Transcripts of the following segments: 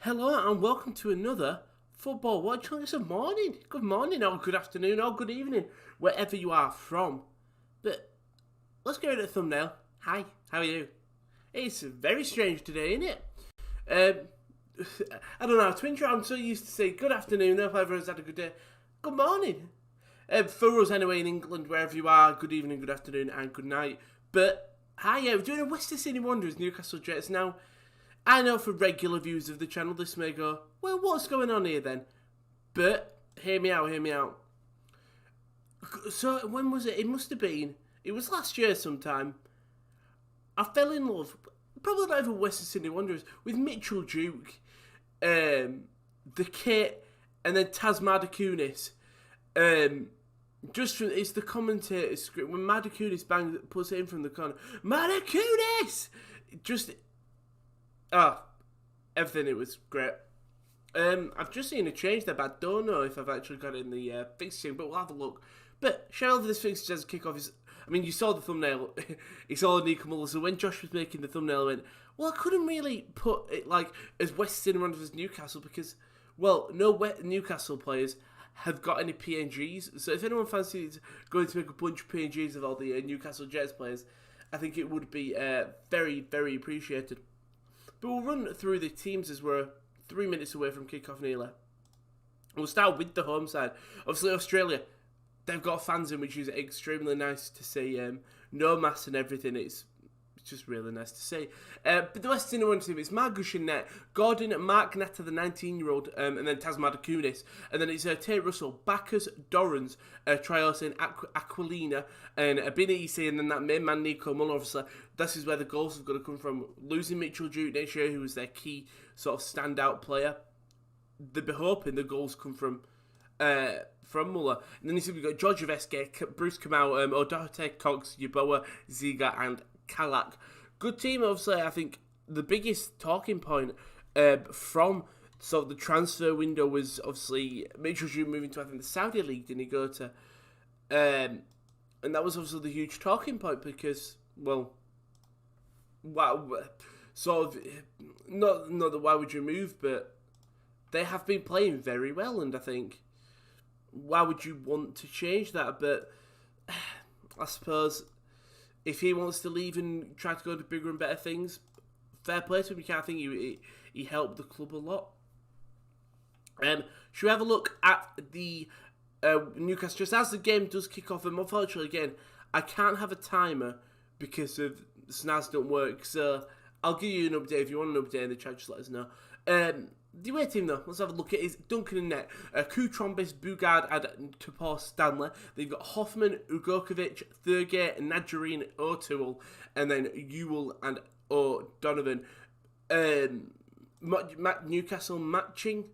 Hello and welcome to another Football Watch. It's a morning. Good morning or good afternoon or good evening, wherever you are from. But let's go to the thumbnail. Hi, how are you? It's very strange today, isn't it? I don't know, Twin I'm so used to say good afternoon, hope everyone's had a good day. Good morning. For us anyway in England, wherever you are, good evening, good afternoon and good night. But hi, we're doing a Western Sydney Wanderers Newcastle Jets now. I know for regular viewers of the channel, this may go, well, what's going on here then? But, hear me out. So, when was it? It must have been, it was last year sometime. I fell in love, probably not even Western Sydney Wanderers, with Mitchell Duke, the kit, and then Taz Madakunis. Just from, it's the commentator's script, when Madakunis puts it in from the corner, Madakunis! Everything, it was great. I've just seen a change there, but I don't know if I've actually got it in the fixture, but we'll have a look. But, shout out for this fixture as a kick-off. You saw the thumbnail, it's all Nico Muller, so when Josh was making the thumbnail, I went, well, I couldn't really put it, like, as Western Wanderers Newcastle, because, well, no Newcastle players have got any PNGs, so if anyone fancies going to make a bunch of PNGs of all the Newcastle Jets players, I think it would be very, very appreciated. But we'll run through the teams as we're 3 minutes away from kick-off nearly. We'll start with the home side. Obviously, Australia, they've got fans in, which is extremely nice to see. No mass and everything, it's just really nice to see. But the West Indian team, it's Margush in net, Gordon, Mark Natta, the 19-year-old, and then Taz Madakunis. And then it's Tate Russell, Bacchus, Dorrans, Triosin, Aquilina, and Abinisi, and then that main man, Nico Muller. Obviously, this is where the goals have got to come from. Losing Mitchell Duke next year, who was their key sort of standout player. They'll be hoping the goals come from Muller. And then we've got George Veske, Bruce Kamau, Odate, Cox, Yeboah, Ziga, and Kalak. Good team, obviously. I think the biggest talking point from sort of the transfer window was obviously Mitchell Duke moving to, I think, the Saudi League, didn't he go to? And that was obviously the huge talking point because, well, wow, sort of, not that why would you move, but they have been playing very well, and I think, why would you want to change that? But I suppose if he wants to leave and try to go to bigger and better things, fair play to him. I think he helped the club a lot. Should we have a look at the Newcastle just as the game does kick off? And unfortunately, again, I can't have a timer because of SNAS don't work. So I'll give you an update if you want an update in the chat. Just let us know. The away team, though, let's have a look at it. Is Duncan in net, Kutrombis, Bugard, and Topor Stanley. They've got Hoffman, Ugokovic, Thurgate, Nadjarine, O'Toole, and then Ewell and O'Donovan. Newcastle matching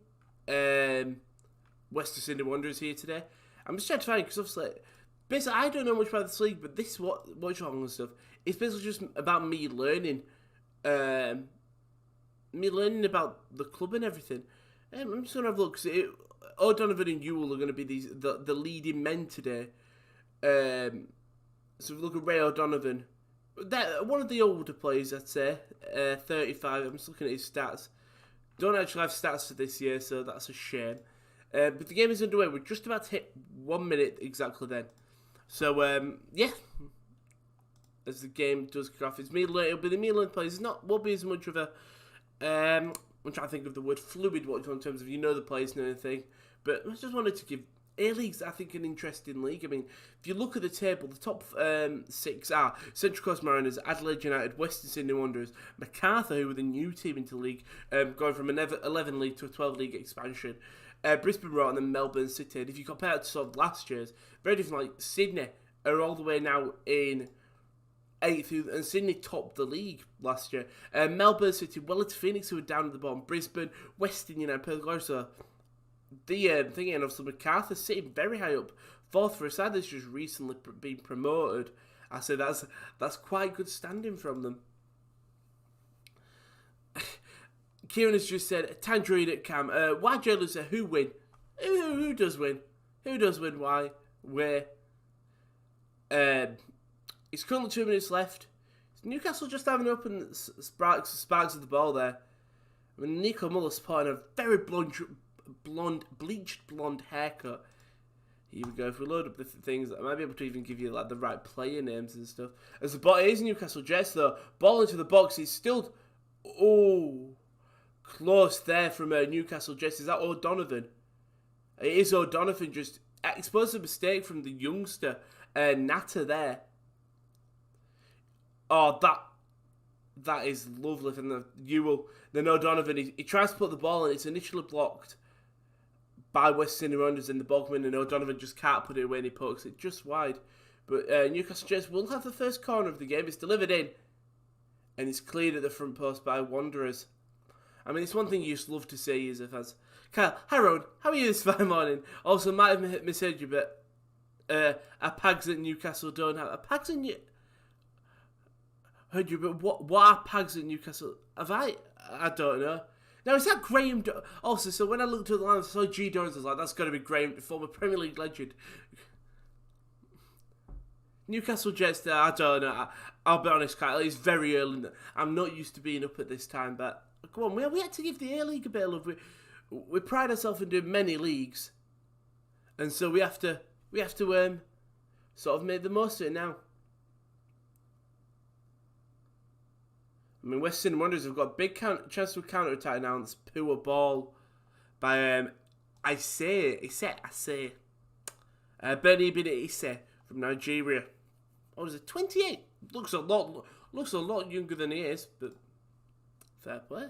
Western Sydney Wanderers here today. I'm just trying to find, because obviously, basically, I don't know much about this league, but this Watchalong and stuff, it's basically just about me learning. About the club and everything. I'm just going to have a look. O'Donovan and Ewell are going to be the leading men today. So if we look at Ray O'Donovan, one of the older players, I'd say, 35. I'm just looking at his stats. Don't actually have stats for this year, so that's a shame. But the game is underway. We're just about to hit 1 minute exactly then. So, yeah. As the game does kick off, it'll be the Midland players. Won't be as much of a I'm trying to think of the word fluid watch in terms of the players and everything. But I just wanted to give A-League's, I think, an interesting league. If you look at the table, the top 6 are Central Coast Mariners, Adelaide United, Western Sydney Wanderers, Macarthur, who were the new team into the league, going from an 11 league to a 12 league expansion. Brisbane Rowan and then Melbourne City. And if you compare it to sort of last year's, very different. Like Sydney are all the way now in 8th, and Sydney topped the league last year. Melbourne City, Wellington Phoenix, who were down at the bottom. Brisbane, Western United, Perth Glory. So the thing, and obviously Macarthur sitting very high up, 4th for a side that's just recently been promoted. I say that's quite good standing from them. Kieran has just said Tangerine at Cam. Why Jalen said who win? Who does win? Who does win? Why? Where? It's currently 2 minutes left. Newcastle just having open sparks of the ball there. I mean, Nico Muller sporting a very bleached blonde haircut. Here we go. If we load up the things, I might be able to even give you like the right player names and stuff. As the ball is Newcastle Jets though, ball into the box. It's still, close there from Newcastle Jets. Is that O'Donovan? It is O'Donovan. Just exposed a mistake from the youngster Natter there. Oh, that is lovely from the Ewell. Then O'Donovan, he tries to put the ball in. It's initially blocked by Western Wanderers in the ball coming, and O'Donovan just can't put it away and he pokes it just wide. But Newcastle Jets will have the first corner of the game. It's delivered in, and it's cleared at the front post by Wanderers. I mean, it's one thing you just love to see as a fans. Kyle, hi Rowan, how are you this fine morning? Also, might have misheard you, but our Pags at Newcastle don't have... Pags at Newcastle... Heard you, but what are Pags at Newcastle? Have I don't know. Now, is that Graham... Also, so when I looked at the line, I saw G. Dorrans, I was like, that's got to be Graham, former Premier League legend. Newcastle Jets there, I don't know. I'll be honest, Kyle, it's very early. I'm not used to being up at this time, but come on, we had to give the A-League a bit of love. We pride ourselves in doing many leagues, and so we have to sort of make the most of it now. I mean, Western Wanderers have got a big chance to counter-attack now, and it's poor ball by I say Bernie Benitez from Nigeria. What is it? 28. Looks a lot younger than he is, but fair play.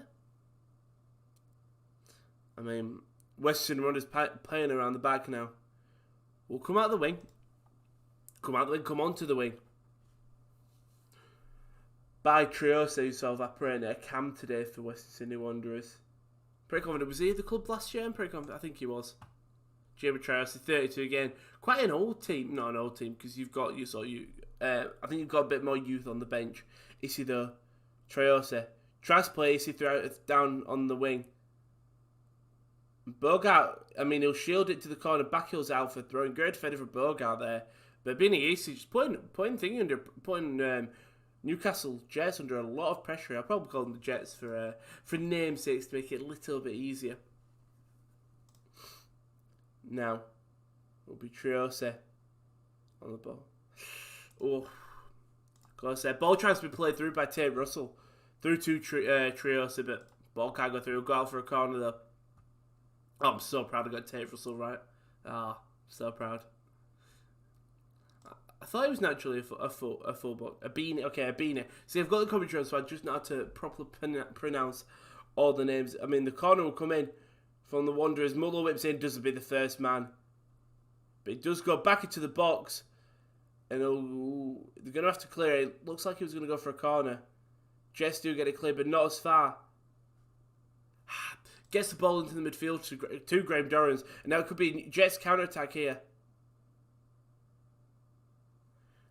I mean, Western Wanderers playing around the back now. We'll come out the wing. Come onto the wing. By Trios, who sort of operating a cam today for Western Sydney Wanderers. Pretty confident. Was he at the club last year? I'm pretty confident. I think he was. Jamie Trios, 32 again. Quite an old team. Not an old team, because you've got I think you've got a bit more youth on the bench. Issy though. Trios tries to play Issy down on the wing. Bogart, I mean, he'll shield it to the corner. Backhill's out for throwing. Great defender for Bogart there. But Benitez just putting Newcastle Jets under a lot of pressure. I'll probably call them the Jets for namesakes to make it a little bit easier. Now, it'll be Triose on the ball. Oh, close there. Ball tries to be played through by Tate Russell. Through to Triose, but ball can't go through. Go out for a corner though. Oh, I'm so proud I got Tate Russell right. So proud. I thought it was naturally a fullback. A beanie. Okay, a beanie. See, I've got the commentary on, so I just know how to properly pronounce all the names. I mean, the corner will come in from the Wanderers. Muller whips in, doesn't be the first man. But it does go back into the box. And they're going to have to clear it. Looks like he was going to go for a corner. Jets do get it clear, but not as far. Gets the ball into the midfield to Graham Dorrans. And now it could be Jets counter-attack here.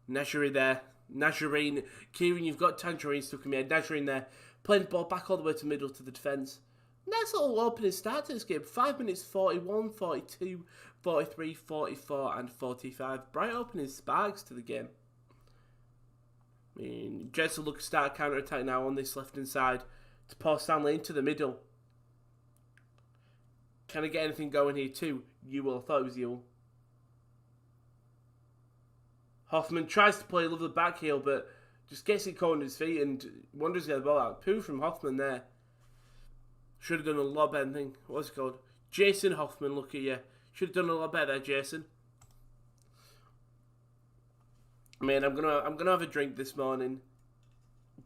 Nazarene there. Nazarene. Kieran, you've got Tangerine stuck in me. Nazarene there. Playing the ball back all the way to middle to the defence. Nice little opening start to this game. 5 minutes 41, 42, 43, 44 and 45. Bright opening sparks to the game. I mean, Jets will look to start a counter-attack now on this left-hand side. To Paul Stanley into the middle. Can I get anything going here too? Ewell. I thought it was Ewell. Hoffman tries to play a lovely back heel, but just gets it caught on his feet and Wanderers get the ball out. Poo from Hoffman there. Should have done a lot better thing. What's it called? Jason Hoffman, look at you. Should have done a lot better, Jason. I mean, I'm gonna have a drink this morning,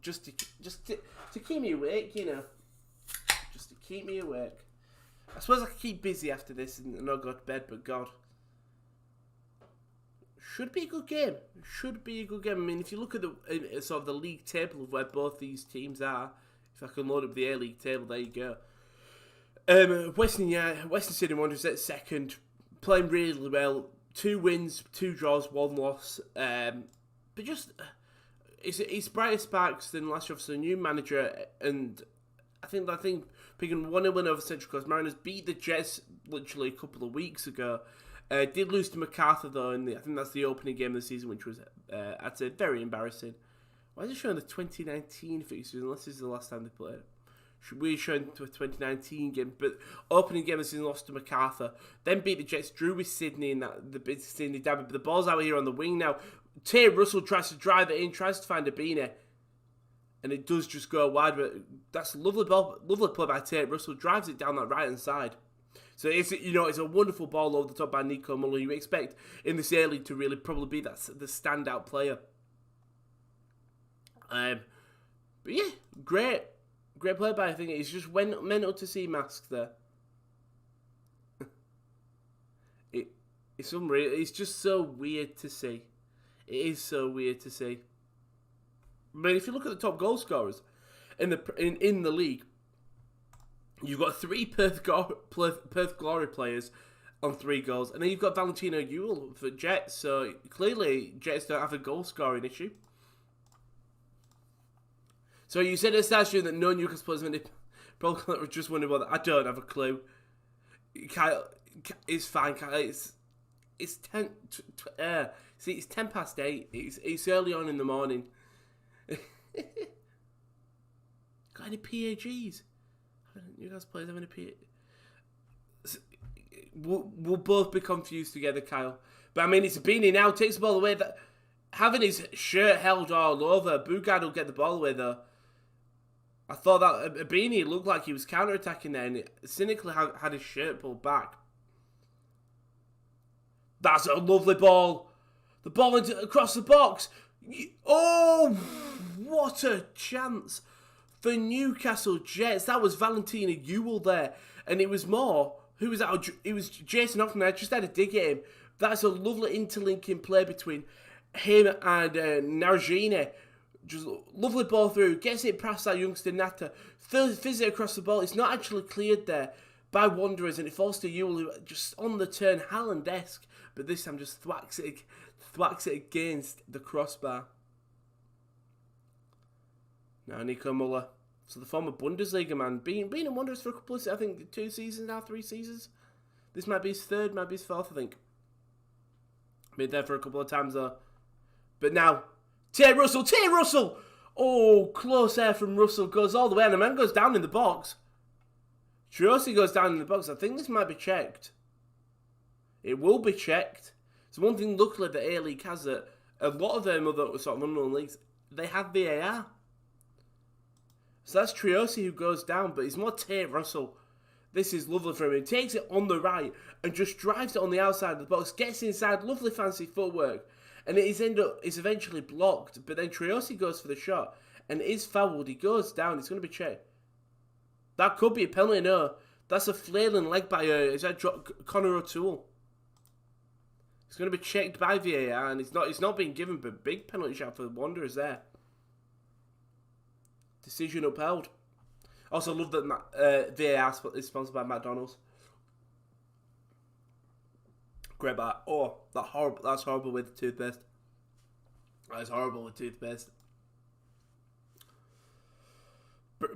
just to keep me awake, you know. Just to keep me awake. I suppose I could keep busy after this and not go to bed, but God. Should be a good game. Should be a good game. I mean, if you look at the sort of the league table of where both these teams are, if I can load up the A-League table, there you go. Western Sydney Wanderers at second, playing really well. 2 wins, 2 draws, 1 loss. But just it's brighter sparks than last year. So new manager, and I think picking 1-0 win over Central Coast Mariners, beat the Jets literally a couple of weeks ago. Did lose to MacArthur though, and I think that's the opening game of the season, which was I'd say very embarrassing. Why is it showing the 2019 fixtures unless this is the last time they played? reassuring to a 2019 game, but opening game has been lost to MacArthur. Then beat the Jets, drew with Sydney in the big Sydney derby, but the ball's out here on the wing now. Tay Russell tries to drive it in, tries to find a beanie, and it does just go wide, but that's a lovely ball, lovely play by Tay Russell, drives it down that right-hand side. So it's a wonderful ball over the top by Nico Muller. You expect in this A-League to really probably be the standout player. But yeah, great play by, I think it's just mental to see Mask there. It's unreal. It's just so weird to see. It is so weird to see. But if you look at the top goal scorers in the league, you've got 3 Perth Glory players on 3 goals, and then you've got Valentino Ewell for Jets. So clearly, Jets don't have a goal scoring issue. So you said at the start that no Newcastle players have any. Probably just wondering what. I don't have a clue. Kyle, it's fine. Kyle, it's 10. See, it's 8:10. It's early on in the morning. Got any PAGs? Newcastle players have any PAGs? We'll both be confused together, Kyle. But I mean, it's a beanie now. Takes the ball away. Having his shirt held all over. Bugard will get the ball away though. I thought that Beanie looked like he was counter-attacking there, and cynically had his shirt pulled back. That's a lovely ball. The ball across the box. Oh, what a chance for Newcastle Jets. That was Valentino Ewell there, and it was more. Who was that? It was Jason Hoffman. I just had a dig at him. That's a lovely interlinking play between him and Nargini. Just lovely ball through, gets it past that youngster Nata, fizz it across the ball. It's not actually cleared there by Wanderers, and it falls to Ewell, who just on the turn, Haaland-esque, but this time just thwacks it against the crossbar. Now Nico Muller, so the former Bundesliga man, been in Wanderers for a couple of, I think 2 seasons now, 3 seasons. This might be his 3rd, might be his 4th, I think. Been there for a couple of times though, but now. Tay Russell! Oh, close air from Russell, goes all the way, and the man goes down in the box. Triosi goes down in the box. I think this might be checked. It will be checked. So one thing, luckily, that A-League has that a lot of them other sort of unknown leagues, they have VAR. So that's Triosi who goes down, but it's more Tay Russell. This is lovely for him. He takes it on the right and just drives it on the outside of the box, gets inside, lovely fancy footwork. And it's eventually blocked, but then Triosi goes for the shot and is fouled. He goes down. It's going to be checked. That could be a penalty. No, that's a flailing leg by is that Connor O'Toole? It's going to be checked by VAR, and it's not being given, but big penalty shot for the Wanderers there. Decision upheld. Also, love that VAR is sponsored by McDonald's. Great bat. Oh, that's horrible with toothpaste. That is horrible with toothpaste.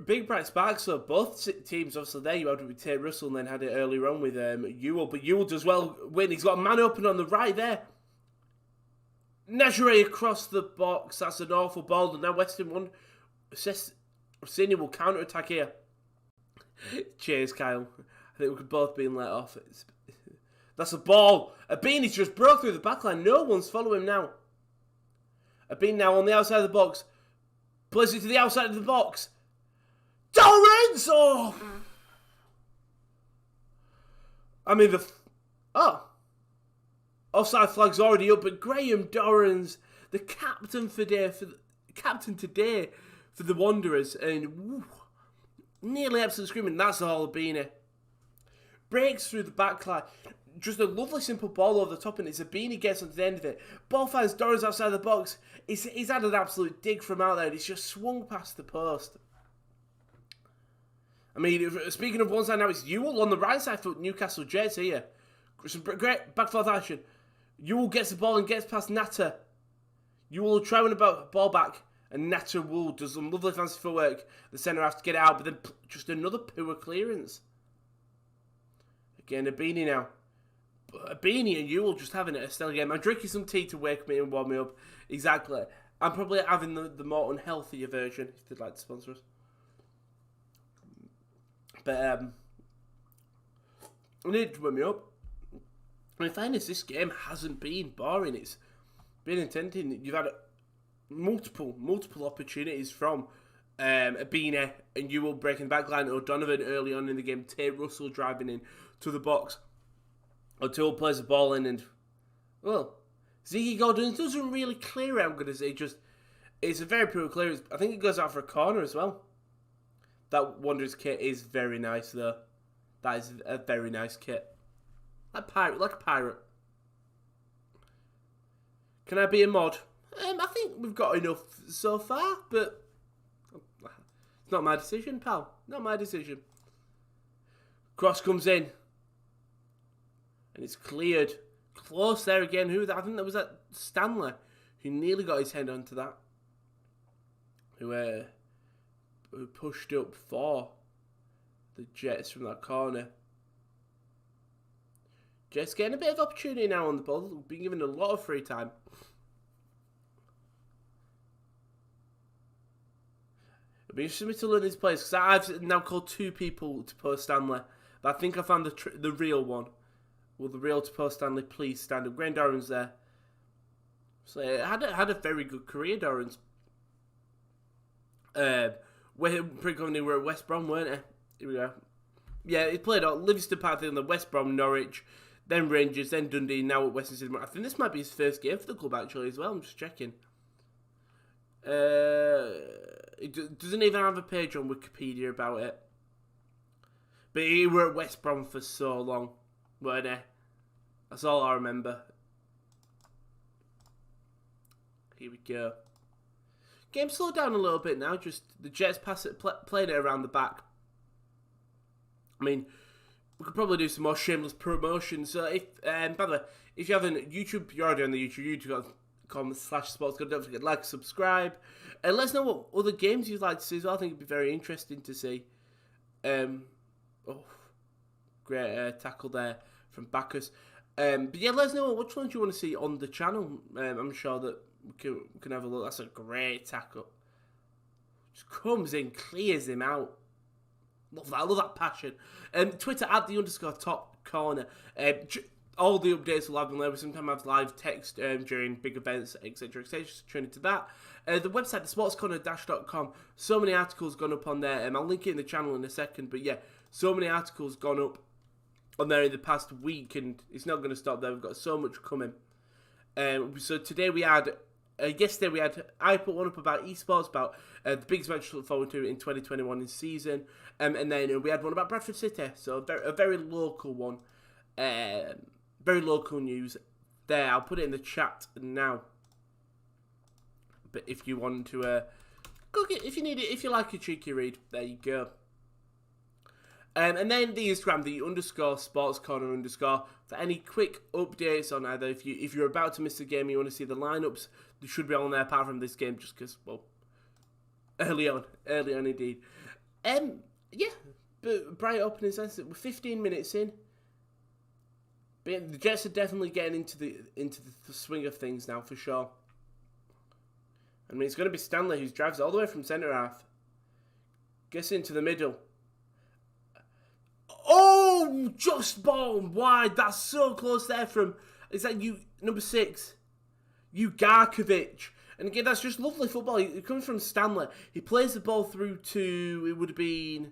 Big bright sparks, so both teams, obviously there you had with Tay Russell and then had it earlier on with Ewell, but Ewell does well win. He's got a man open on the right there. Najee across the box, that's an awful ball, and now Western one. Sydney will counter-attack here. Cheers, Kyle. I think we could both be let off. That's a ball. Abini's just broke through the backline. No one's following him now. Abini now on the outside of the box. Plays it to the outside of the box. Dorrans! Oh! I mean, offside flag's already up, but Graham Dorrans, the captain today for the Wanderers, and nearly absolute screaming. That's all Abini. Breaks through the backline. Just a lovely simple ball over the top, and it's Abini gets onto the end of it. Ball finds Dorrans outside the box. He's had an absolute dig from out there, and he's just swung past the post. I mean, speaking of one side now, it's Ewell on the right side for Newcastle Jets here. Some great back forth action. Ewell gets the ball and gets past Nata. Ewell will try and ball back, and Nata Wool does some lovely fancy footwork. The centre has to get out, but then just another poor clearance. Again, Abini now. Abini and Ewell just having a stellar game. I'm drinking some tea to wake me and warm me up. Exactly. I'm probably having the more unhealthier version, if they'd like to sponsor us. But it did wake me up. And in fairness, this game hasn't been boring. It's been intending. You've had multiple opportunities from Abina and Ewell breaking the backline, O'Donovan early on in the game, Tate Russell driving in to the box. O'Toole plays the ball in, and well, Ziggy Gordon doesn't really clear it, I'm going to say. It's a very poor clearance. I think it goes out for a corner as well. That Wanderers kit is very nice, though. That is a very nice kit. Like a pirate. Can I be a mod? I think we've got enough so far, but it's not my decision, pal. Not my decision. Cross comes in. And it's cleared. Close there again. I think that was that Stanley who nearly got his head onto that. Who pushed up for the Jets from that corner. Jets getting a bit of opportunity now on the ball. Being given a lot of free time. It'll be interesting to learn these players, because I've now called 2 people to post Stanley. But I think I found the real one. Will the real to post Stanley please stand up? Graham Doran's there. So had a very good career, Doran's. Pre-company were at West Brom, weren't they? Here we go. Yeah, he played at Livingston Park, on the West Brom, Norwich, then Rangers, then Dundee, now at Western Sydney. I think this might be his first game for the club, actually, as well. I'm just checking. It doesn't even have a page on Wikipedia about it. But he were at West Brom for so long, weren't he? That's all I remember. Here we go. Game slowed down a little bit now. Just the Jets playing it around the back. I mean, we could probably do some more shameless promotion. So if, by the way, if you haven't YouTube, you're already on the youtube.com/sportscode. Don't forget to like, subscribe, and let us know what other games you'd like to see as well. I think it'd be very interesting to see. Great tackle there from Bacchus. But yeah, let us know which ones you want to see on the channel. I'm sure that we can have a look. That's a great tackle. Just comes in, clears him out. Love that passion. Twitter @the_top corner. All the updates will have them there. We sometimes have live text during big events, etc. etc. Just turn into that. The website, thetopcornerpodcast.com. So many articles gone up on there. I'll link it in the channel in a second. But yeah, so many articles gone up on there in the past week, and it's not going to stop there. We've got so much coming. So today we had. Yesterday I put one up about esports, about the biggest match to look forward to in 2021 in season, and then we had one about Bradford City, so a very local one, very local news there. I'll put it in the chat now. But if you want to go get, if you need it, if you like a cheeky read, there you go. And then the Instagram, the _sportscorner_ for any quick updates on either if you're about to miss a game and you want to see the lineups, they should be on there apart from this game, just because, well, early on indeed. Yeah, but bright opening sense. We're 15 minutes in. But the Jets are definitely getting into the swing of things now for sure. I mean, it's going to be Stanley who drives all the way from centre half, gets into the middle. Oh, just ball wide. That's so close there from, is that you, number 6, Ugarkovic. And again, that's just lovely football. It comes from Stanley. He plays the ball through to, it would have been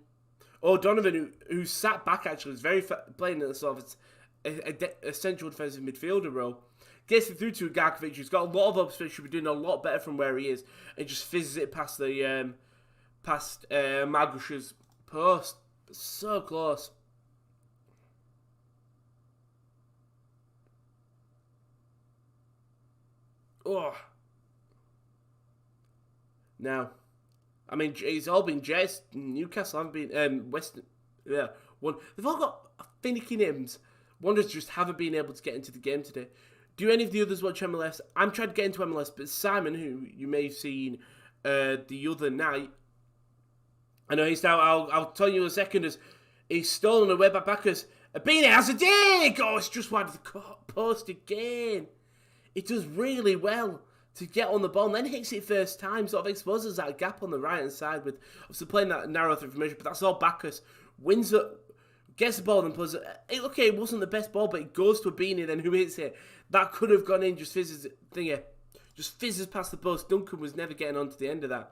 O'Donovan, who sat back actually. Is very playing at sort of a central defensive midfielder role. Gets it through to Ugarkovic, who's got a lot of upspeed, should be doing a lot better from where he is. And just fizzes it past the, Magush's post. So close. Oh. Now, I mean, it's all been Jets, Newcastle haven't been, Western, yeah, one. They've all got finicky names. Wanderers just haven't been able to get into the game today. Do any of the others watch MLS? I'm trying to get into MLS, but Simon, who you may have seen the other night, I know he's now, I'll tell you in a second, as he's stolen away by Bacchus. Abina has a dig! Oh, it's just wide of the post again. It does really well to get on the ball and then hits it first time, sort of exposes that gap on the right hand side with obviously playing that narrow through formation, but that's all Bacchus. Wins it, gets the ball and plays it. Okay, it wasn't the best ball, but it goes to a Beanie, then who hits it? That could have gone in, just fizzes past the post. Duncan was never getting on to the end of that.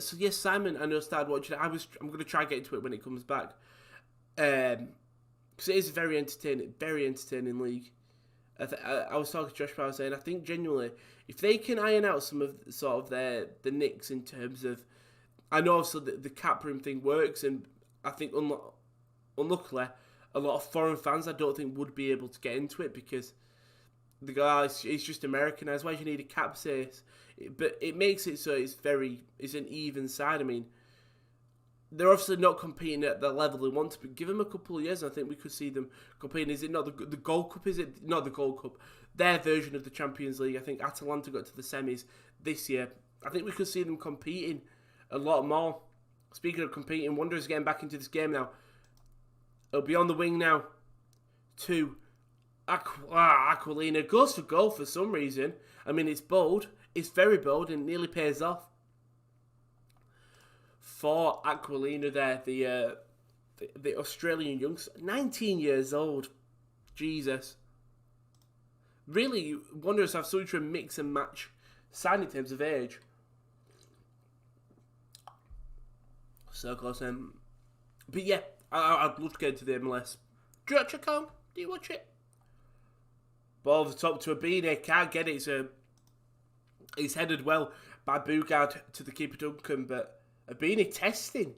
So yes, Simon, I know, started watching it. I'm going to try and get into it when it comes back. Because it is a very entertaining league. I was talking to Josh, I was saying, I think genuinely, if they can iron out some of sort of the nicks in terms of, I know obviously the cap room thing works, and I think unluckily, a lot of foreign fans I don't think would be able to get into it because the guy is just Americanized. Why do you need a cap space? But it makes it so it's an even side. I mean, they're obviously not competing at the level they want to, but give them a couple of years, and I think we could see them competing. Is it not the Gold Cup? Is it not the Gold Cup? Their version of the Champions League. I think Atalanta got to the semis this year. I think we could see them competing a lot more. Speaking of competing, Wanderers getting back into this game now. It'll be on the wing now. To Aquilina. Goes for goal for some reason. I mean, it's bold. It's very bold and nearly pays off. For Aquilina there, the Australian youngster, 19 years old. Jesus. Really, Wanderers have such a mix and match side in terms of age. So close. But yeah, I'd love to get into the MLS. Do you watch it, Colin? Do you watch it? Ball over the top to a Beanie. Can't get it. It's headed well by Bugard to the keeper Duncan, but a Beanie testing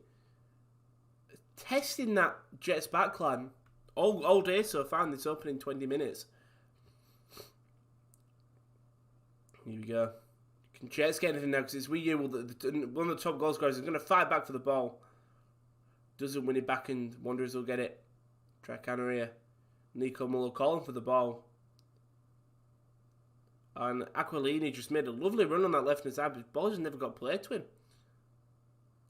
that Jets backline all day so far in this opening 20 minutes. Here we go. Can Jets get anything now? Because it's Wee one of the top goal scorers is going to fight back for the ball. Doesn't win it back, and Wanderers will get it. Tricanaria. Nico Muller calling for the ball. And Aquilini just made a lovely run on that left-hand side, but the ball just never got played to him.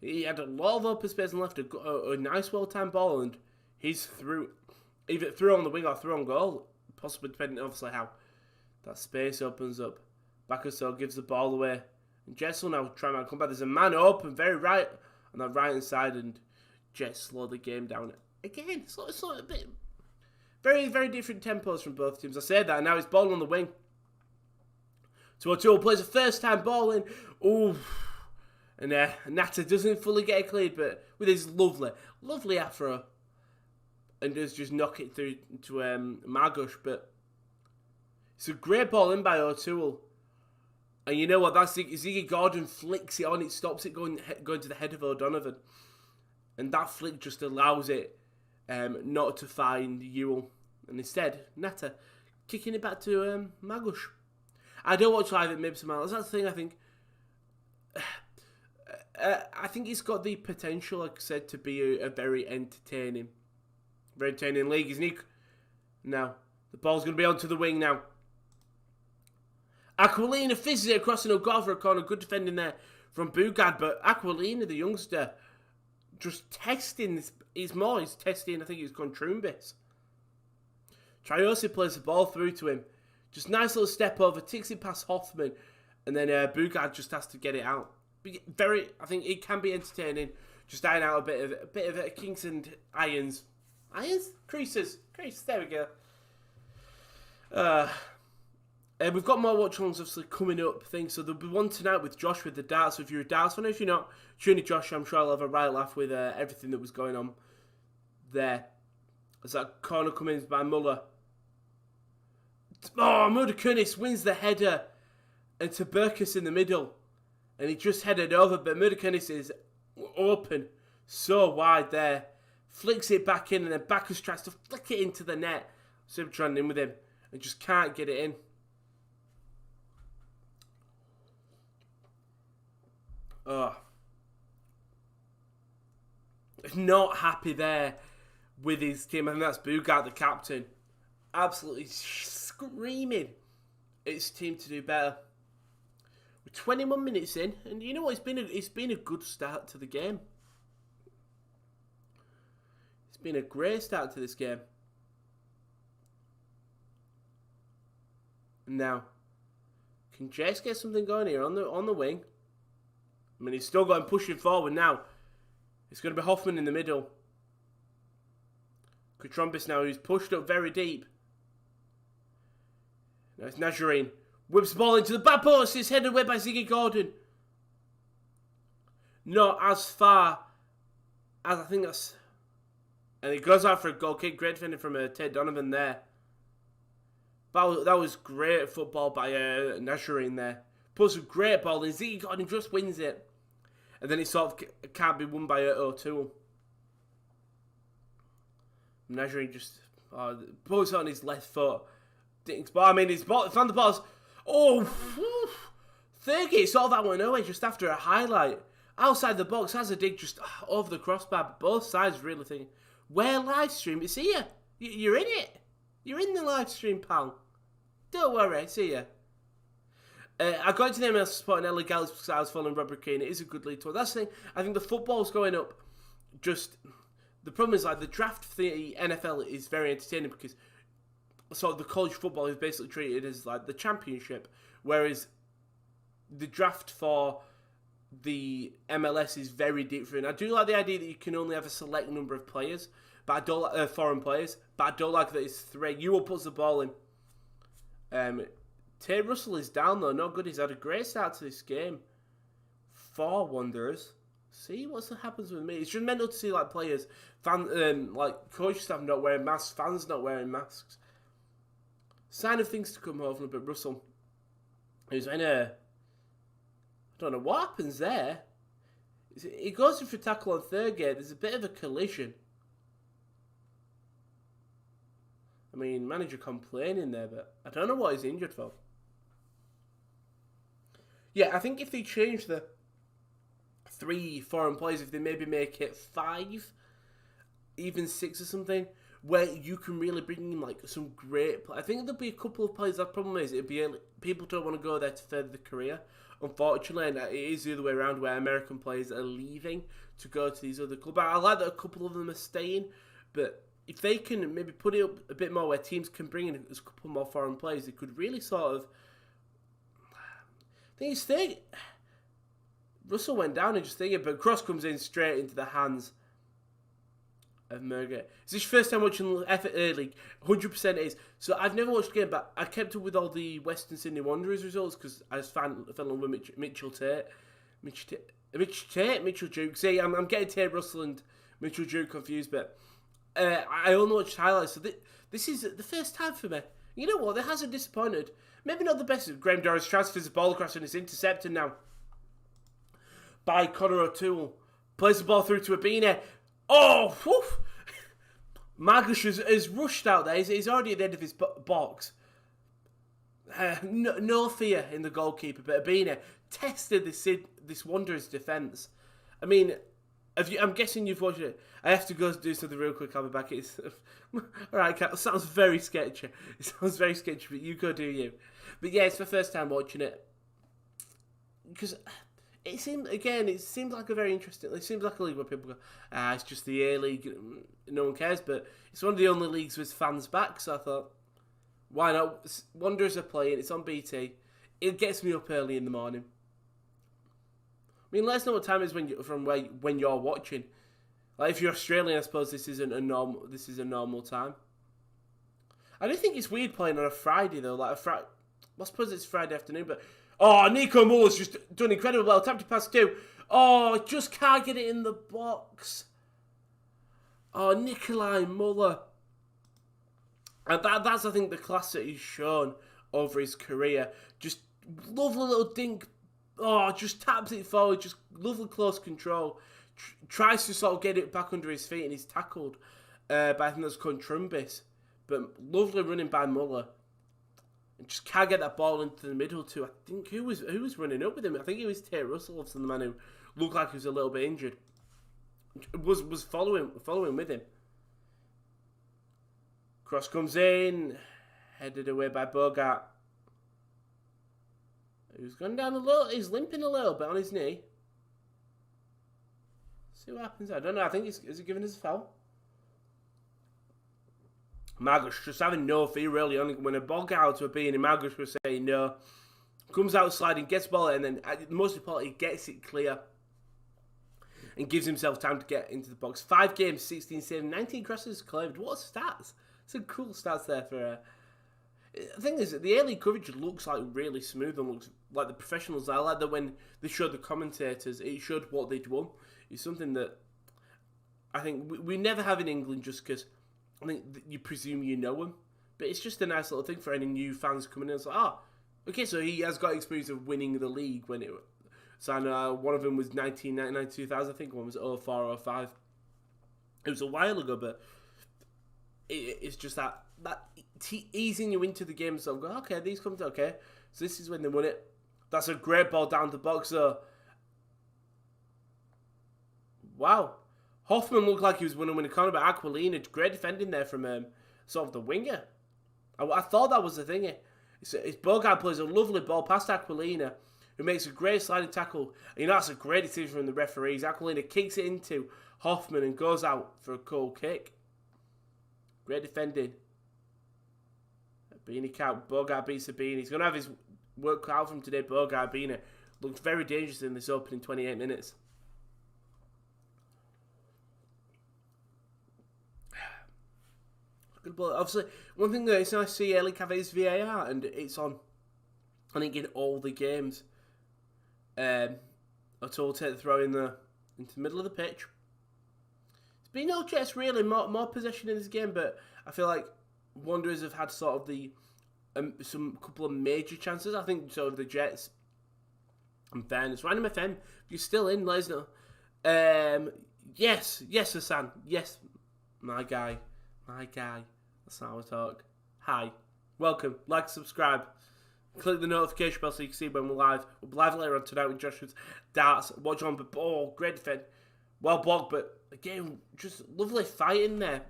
He had a lot of open space and left, a nice well-timed ball, and he's through. Either through on the wing or through on goal, possibly depending obviously how that space opens up. Bacchusel gives the ball away. And Jets will now try and come back. There's a man open, very right, on that right-hand side, and Jets slow the game down. Again, it's a bit... Very, very different tempos from both teams. I said that, and now it's ball on the wing. 2-2 plays a first-time ball in. Ooh. And Nata doesn't fully get it cleared, but with his lovely afro. And does just knock it through to Margush. But it's a great ball in by O'Toole. And you know what? That's Ziggy Gordon flicks it on. It stops it going to the head of O'Donovan. And that flick just allows it not to find Ewell. And instead, Nata kicking it back to Margush. I don't watch live at Mibs and Miles. That's the thing, I think. I think it's got the potential, like I said, to be a very entertaining league, isn't it? Now, the ball's going to be onto the wing now. Aquilina fizzes it across and go for a corner. Good defending there from Bugard, but Aquilina, the youngster, just testing this. He's testing, I think it's Contrumbis. Triosi plays the ball through to him. Just nice little step over, takes it past Hoffman, and then Bugard just has to get it out. I think it can be entertaining. Just iron out a bit of kinks and irons. Creases. There we go. We've got more watchalongs obviously coming up. So there'll be one tonight with Josh with the darts. So if you're a darts fan, if you're not, tune in Josh. I'm sure I'll have a right laugh with everything that was going on there. As that corner comes in by Muller. Oh, Murderkunis wins the header, and to Burkus in the middle. And he just headed over, but Murderkunis is open, so wide there. Flicks it back in, and then Bacchus tries to flick it into the net. Subtran in with him, and just can't get it in. Oh. Not happy there with his team. I think that's Bugard, the captain. Absolutely screaming at his team to do better. We're 21 minutes in, and you know what? It's been a good start to the game. It's been a great start to this game. And now, Can Jets get something going here on the wing? I mean, he's still got him pushing forward now. It's going to be Hoffman in the middle. Kutrombis now, who's pushed up very deep. Now it's Nazarene. Whips the ball into the back post. It's headed away by Ziggy Gordon. Not as far as I think that's... And it goes out for a goal kick. Great defending from Ted Donovan there. That was great football by Nazarene there. Puts a great ball in. Ziggy Gordon just wins it. And then it sort of can't be won by O'Toole. Nazarene just puts it on his left foot. But I mean, he's found the balls. Oh, Thurgate saw that one away just after a highlight. Outside the box, has a dig just over the crossbar. Both sides really thinking, where live stream? It's here. You're in it. You're in the live stream, pal. Don't worry, see ya. I got into the MLS supporting LA Galaxy because I was following Robert Keane. It is a good league tour. That's the thing. I think the football's going up. Just the problem is like the draft for the NFL is very entertaining because sort of the college football is basically treated as like the championship, whereas the draft for the MLS is very different. I do like the idea that you can only have a select number of players, but I don't like foreign players. But I don't like that it's 3. Ewell puts the ball in. Tay Russell is down though, not good. He's had a great start to this game. 4 Wanderers. See what happens with me. It's just mental to see like players, like coach staff not wearing masks, fans not wearing masks. Sign of things to come hopefully, but Russell, who's in I don't know what happens there. He goes in for tackle on Thurgate. There's a bit of a collision. I mean, manager complaining there, but I don't know what he's injured for. Yeah, I think if they change the 3 foreign players, if they maybe make it 5, even 6 or something, where you can really bring in like some great I think there'll be a couple of players. The problem is people don't want to go there to further the career, unfortunately, and it is the other way around where American players are leaving to go to these other clubs. But I like that a couple of them are staying, but if they can maybe put it up a bit more where teams can bring in a couple more foreign players, it could really sort of... I think Russell went down and just thinking, but cross comes in straight into the hands of Merger. It's his first time watching Effort League. 100% it is. So I've never watched the game, but I kept up with all the Western Sydney Wanderers results because I just fell in love with Mitchell Duke. See, I'm getting Tate Russell and Mitchell Duke confused, but I only watched highlights. So this is the first time for me. You know what? It hasn't disappointed. Maybe not the best. Graham Dorris transfers the ball across and it's intercepted now by Connor O'Toole. Plays the ball through to Abine. Oh, whew. Margush has rushed out there. He's already at the end of his box. No fear in the goalkeeper, but Abine tested this Wanderers defence. I mean, I'm guessing you've watched it. I have to go do something real quick. I'll be back. Alright, Kat, it sounds very sketchy. But you go do you. But yeah, it's my first time watching it. Because it seems like a very interesting... It seems like a league where people go, it's just the A-League, no one cares. But it's one of the only leagues with fans back, so I thought, why not? Wanderers are playing, it's on BT. It gets me up early in the morning. I mean, let us know what time it is when you're watching. Like, if you're Australian, I suppose this is a normal time. I do think it's weird playing on a Friday though. Like I suppose it's Friday afternoon, but Nico Muller's just done incredibly well. Tapped to pass 2. Just can't get it in the box. Nikolai Muller. And that's I think the class that he's shown over his career. Just lovely little dink. Just taps it forward. Just lovely close control. Tries to sort of get it back under his feet and he's tackled by I think that's Contrumbis. But lovely running by Muller. And just can't get that ball into the middle too. I think who was running up with him? I think it was Tate Russell, the man who looked like he was a little bit injured. Was following with him. Cross comes in, headed away by Bogart. He's gone down a little. He's limping a little bit on his knee. See what happens. I don't know. I think is he giving us a foul? Margush just having no fear really. Only when a ball got out to a being, Margush was saying no. Comes out sliding, gets the ball, and then most importantly, gets it clear. And gives himself time to get into the box. 5 games, 16 saves, 19 crosses claimed. What stats? Some cool stats there for... The thing is, the early coverage looks like really smooth and looks like the professionals. I like that when they showed the commentators, it showed what they'd won. It's something that I think we never have in England just because I think you presume you know them. But it's just a nice little thing for any new fans coming in. It's like, okay, so he has got experience of winning the league when it... So I know one of them was 1999, 2000, I think one was 04 or 05. It was a while ago, but it's just that easing you into the game. So I go, okay, these come to, okay. So this is when they won it. That's a great ball down the box. So, wow. Hoffman looked like he was winning a corner, but Aquilina, great defending there from sort of the winger. I thought that was the thing. His Bogart plays a lovely ball past Aquilina, who makes a great sliding tackle. And, that's a great decision from the referees. Aquilina kicks it into Hoffman and goes out for a goal kick. Great defending. Beanie count. Bogart beats Sabini. He's going to have his work cut out from today. Bogart Beanie looked very dangerous in this opening 28 minutes. Obviously, one thing that it's nice to see early Cafe's VAR, and it's on, I think, in all the games. O'Toole take the throw into the middle of the pitch. It's been no Jets really, more possession in this game, but I feel like Wanderers have had sort of the some couple of major chances. I think sort of the Jets, in fairness. Random FM, if you're still in, let us know. Yes, Hassan, yes, my guy. That's how I talk. Hi, welcome, like, subscribe, click the notification bell so you can see when we're live. We'll be live later on tonight with Joshua's darts. Watch on, but great defend, well blocked, but again, just lovely fighting there.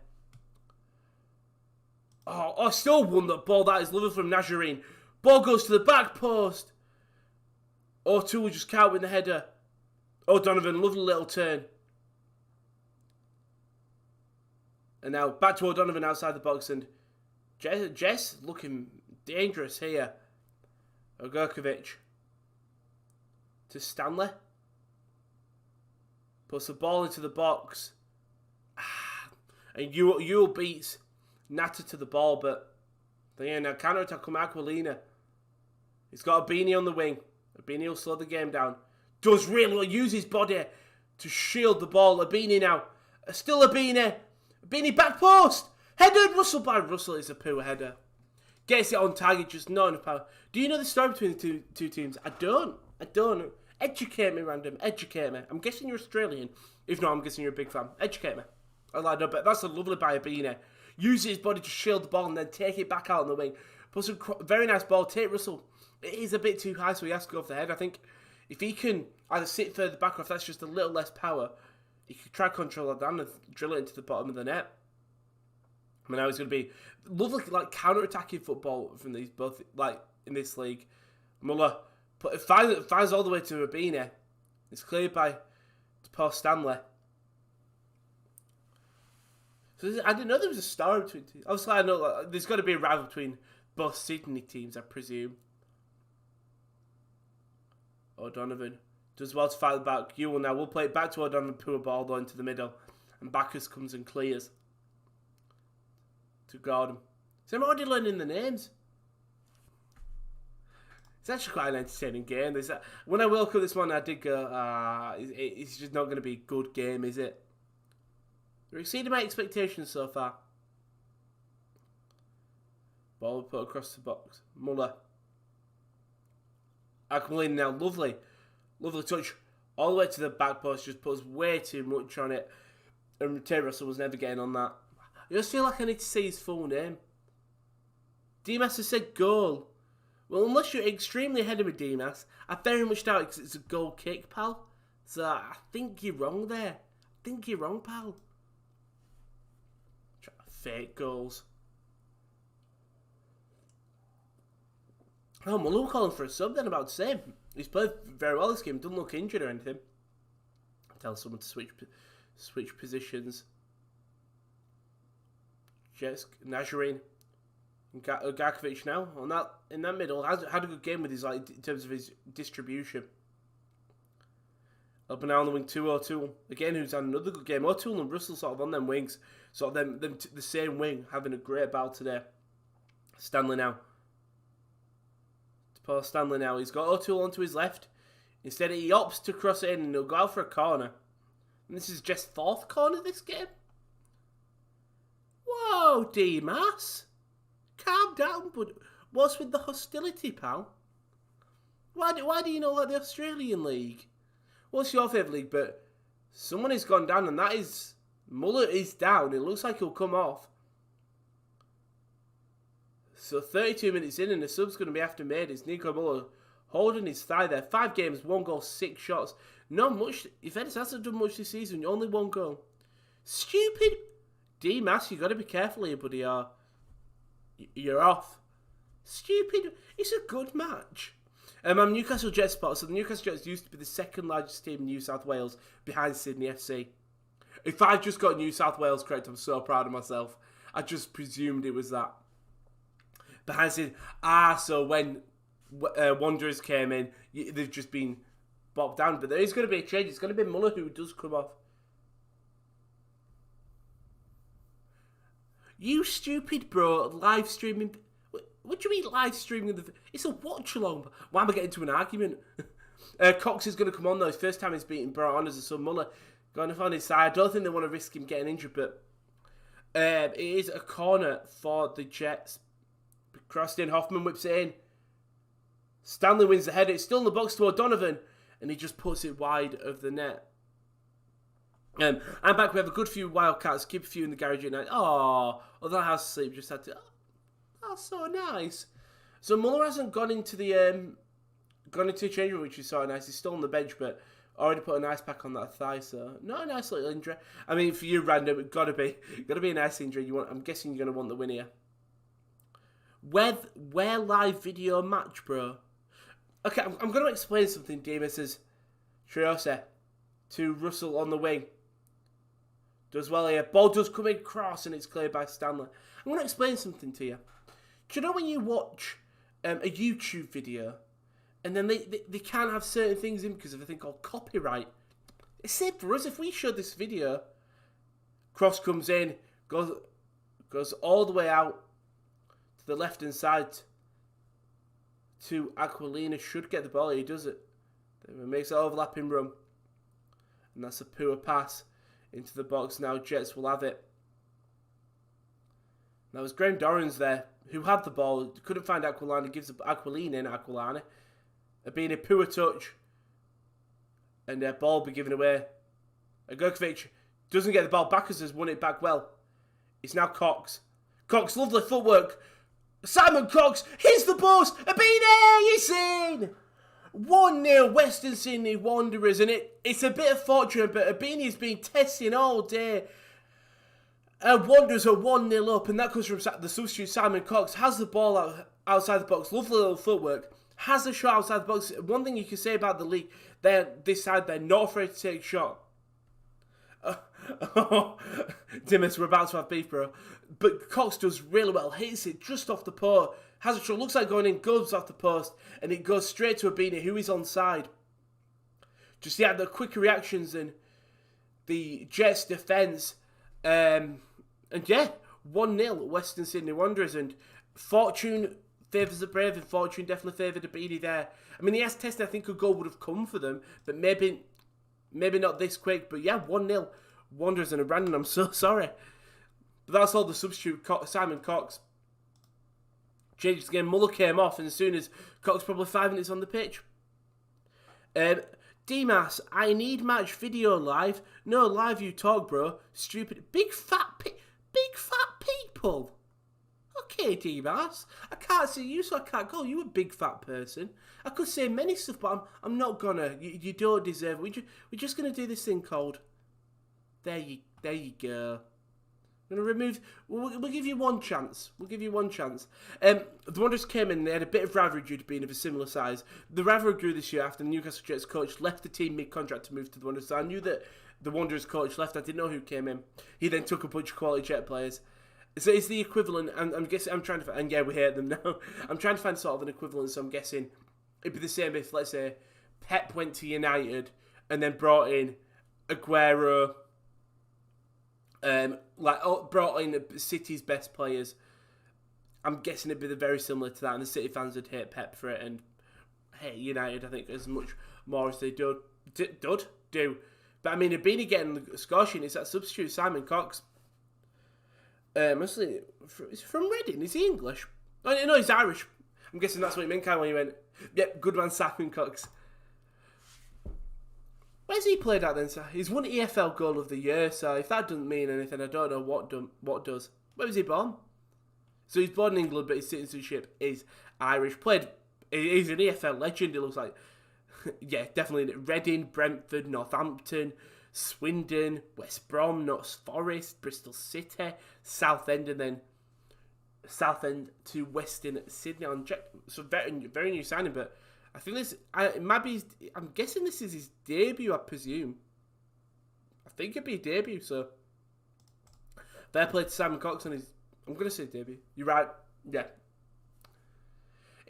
I still won that ball. That is lovely from Nazarene. Ball goes to the back post. O'Toole just can't win the header. O'Donovan, lovely little turn. And now back to O'Donovan outside the box, and Jess looking dangerous here. Ogurkovic to Stanley. Puts the ball into the box. And Yule beats Natter to the ball, but now counter attack from Aquilina. He's got a Beanie on the wing. A Beanie will slow the game down. Does really well, use his body to shield the ball. A Beanie now. Still a Beanie. Beanie back post. Headed Russell by Russell. It's a poor header. Gets it on target, just not enough power. Do you know the story between the two teams? I don't. Educate me, random. Educate me. I'm guessing you're Australian. If not, I'm guessing you're a big fan. Educate me. I like that, but that's a lovely by a Beanie. Use his body to shield the ball and then take it back out on the wing. Plus a very nice ball. Take Russell. It is a bit too high, so he has to go off the head. I think if he can either sit further back or if that's just a little less power, he could try to control that down and drill it into the bottom of the net. I mean, now it's going to be lovely, like, counter-attacking football from these both, like, in this league. Muller finds all the way to Rabini. It's cleared by Paul Stanley. So I didn't know there was a star between teams. Obviously, I know like, there's got to be a rival between both Sydney teams, I presume. O'Donovan does well to fight the back. Ewell now will play it back to O'Donovan, poor ball though into the middle. And Bacchus comes and clears to Gordon. So I'm already learning the names. It's actually quite an entertaining game. When I woke up this morning, I did go, it's just not going to be a good game, is it? They're exceeding my expectations so far. Ball put across the box. Muller. Aquilina now, lovely touch. All the way to the back post, just puts way too much on it. And Tay Russell was never getting on that. I just feel like I need to say his full name. Dimas has said goal. Well, unless you're extremely ahead of me, Dimas, I very much doubt it because it's a goal kick, pal. So I think you're wrong there. I think you're wrong, pal. Fake goals. Oh, Muller will call him for a sub then, about to say. He's played very well this game, doesn't look injured or anything. Tell someone to switch positions. Jets, Nazarene. Garkovic now on that in that middle had a good game with his in terms of his distribution. Up and down the wing to O'Toole again, who's had another good game. O'Toole and Russell sort of on them wings, sort of them the same wing, having a great battle today. Stanley now. To Paul Stanley now. He's got O'Toole onto his left. Instead, he opts to cross it in and he'll go out for a corner. And this is just fourth corner this game. Whoa, Dimas. Calm down, but what's with the hostility, pal? Why do you not like the Australian League? What's your favourite league? But someone has gone down, and that is... Muller is down. It looks like he'll come off. So 32 minutes in, and the sub's going to be after made. It's Nico Muller holding his thigh there. 5 games, 1 goal, 6 shots. Not much. Juventus hasn't done much this season. Only 1 goal. Stupid. Dimas, you got to be careful here, buddy. You're off. Stupid. It's a good match. I'm Newcastle Jets spot. So the Newcastle Jets used to be the second largest team in New South Wales behind Sydney FC. If I just got New South Wales correct, I'm so proud of myself. I just presumed it was that. Behind Sydney. So when Wanderers came in, they've just been bogged down. But there is going to be a change. It's going to be Muller who does come off. You stupid bro, live streaming. What do you mean live streaming? It's a watch-along. Why am I getting into an argument? Cox is going to come on though. His first time he's brought on as a sub. Muller going off on his side. I don't think they want to risk him getting injured, but it is a corner for the Jets. Crossed in, Hoffman whips it in. Stanley wins the header. It's still in the box to O'Donovan, and he just puts it wide of the net. I'm back. We have a good few Wildcats. Keep a few in the garage at night. Oh, other house sleep. Just had to. Oh, so nice. So Muller hasn't gone into the change room, which is sort of nice. He's still on the bench, but already put an ice pack on that thigh. So not a nice little injury. I mean, for you, random, it gotta be a nice injury. I'm guessing you're gonna want the win here. Where live video match, bro? Okay, I'm gonna explain something. Dimas says, Triose to Russell on the wing. Does well here. Ball does come in cross and it's cleared by Stanley. I'm going to explain something to you. Do you know when you watch a YouTube video and then they can't have certain things in because of a thing called copyright? It's same for us. If we showed this video, cross comes in, goes all the way out to the left hand side to Aquilina. Should get the ball. He does it. Then makes an overlapping run. And that's a poor pass into the box. Now Jets will have it. Now it's Graham Dorrans there who had the ball. Couldn't find Aquilina. Gives Aquilina in Aquilina. Being a poor touch. And their ball be given away. Gurkovic doesn't get the ball back as has won it back well. It's now Cox. Cox, lovely footwork. Simon Cox hits the post. Abine, he's in. 1-0 Western Sydney Wanderers, and it's a bit of fortune, but Abini's been testing all day. Wanderers are 1-0 up, and that comes from the substitute Simon Cox. Has the ball outside the box, lovely little footwork, has a shot outside the box. One thing you can say about the league, this side, they're not afraid to take a shot. Dimas, we're about to have beef, bro. But Cox does really well, hits it just off the post. Has a shot, looks like going in, goes off the post, and it goes straight to Abini, who is onside. Just the quicker reactions than the Jets' defence. And yeah, 1-0 Western Sydney Wanderers, and fortune favours the brave, and fortune definitely favoured Abini there. I mean, the S-test, I think a goal would have come for them, but maybe not this quick. But yeah, 1-0 Wanderers, and a random, I'm so sorry. But that's all the substitute, Simon Cox. Changed the game. Muller came off, and as soon as Cox, probably 5 minutes on the pitch. Dimas, I need match video live. No, live you talk, bro. Stupid. Big fat people. Okay, Dimas. I can't see you, so I can't call you a big fat person. I could say many stuff, but I'm not gonna. You don't deserve it. We're just gonna do this thing called... There you go. I'm going to remove... We'll give you one chance. The Wanderers came in and they had a bit of rivalry due to being of a similar size. The rivalry grew this year after the Newcastle Jets coach left the team mid-contract to move to the Wanderers. So I knew that the Wanderers coach left. I didn't know who came in. He then took a bunch of quality Jet players. So it's the equivalent. I'm guessing. I'm trying to find, and yeah, we hate them now. I'm trying to find sort of an equivalent. So I'm guessing it'd be the same if, let's say, Pep went to United and then brought in Aguero, brought in City's best players. I'm guessing it'd be very similar to that, and the City fans would hate Pep for it, and hate United, I think, as much more as they do. But I mean, Abini getting the score sheet, it's that substitute Simon Cox. Mostly, is from Reading? Is he English? Oh, no, he's Irish. I'm guessing that's what you meant, Kyle, when you went, yep, good man, Simon Cox. Where's he played at then, sir? He's won EFL Goal of the Year, so if that doesn't mean anything, I don't know what does. Where was he born? So he's born in England, but his citizenship is Irish. He's an EFL legend, it looks like. Yeah, definitely. Reading, Brentford, Northampton, Swindon, West Brom, Notts Forest, Bristol City, Southend, and then Southend to Western Sydney. So very new signing, but I think I'm guessing this is his debut, I presume. I think it'd be a debut, so fair play to Simon Cox on his, I'm going to say debut. You're right, yeah.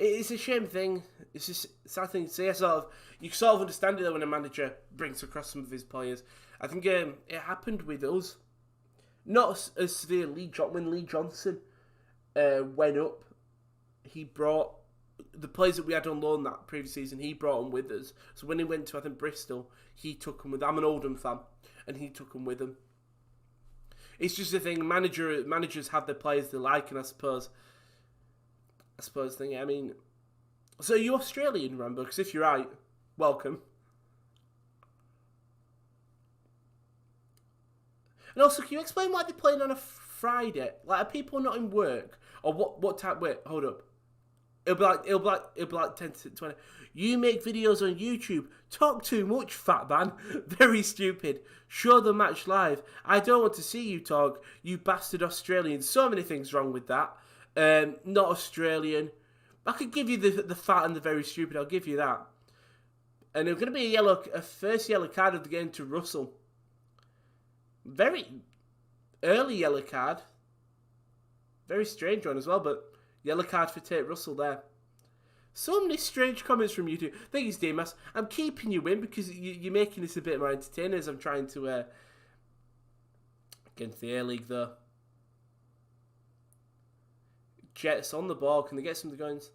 It's a shame thing. It's just a sad thing to say. You sort of understand it though when a manager brings across some of his players. I think it happened with us. Not as severely. When Lee Johnson went up, he brought the players that we had on loan that previous season. He brought them with us. So when he went to, I think, Bristol, he took them with. I'm an Oldham fan, and he took them with him. It's just a thing. Managers have their players they like, and I suppose thing. I mean, so are you Australian, Rambo? Because if you're right, welcome. And also, can you explain why they're playing on a Friday? Like, are people not in work, or what time? Wait, hold up. It'll be like 10 to 20. You make videos on YouTube. Talk too much, fat man. Very stupid. Show the match live. I don't want to see you talk, you bastard Australian. So many things wrong with that. Not Australian. I could give you the fat and the very stupid. I'll give you that. And there's going to be a first yellow card of the game to Russell. Very early yellow card. Very strange one as well, but yellow card for Tate Russell there. So many strange comments from you two. Thank you, Demas. I'm keeping you in because you're making this a bit more entertaining as I'm trying to get into the A-League though. Jets on the ball. Can they get some of the goings?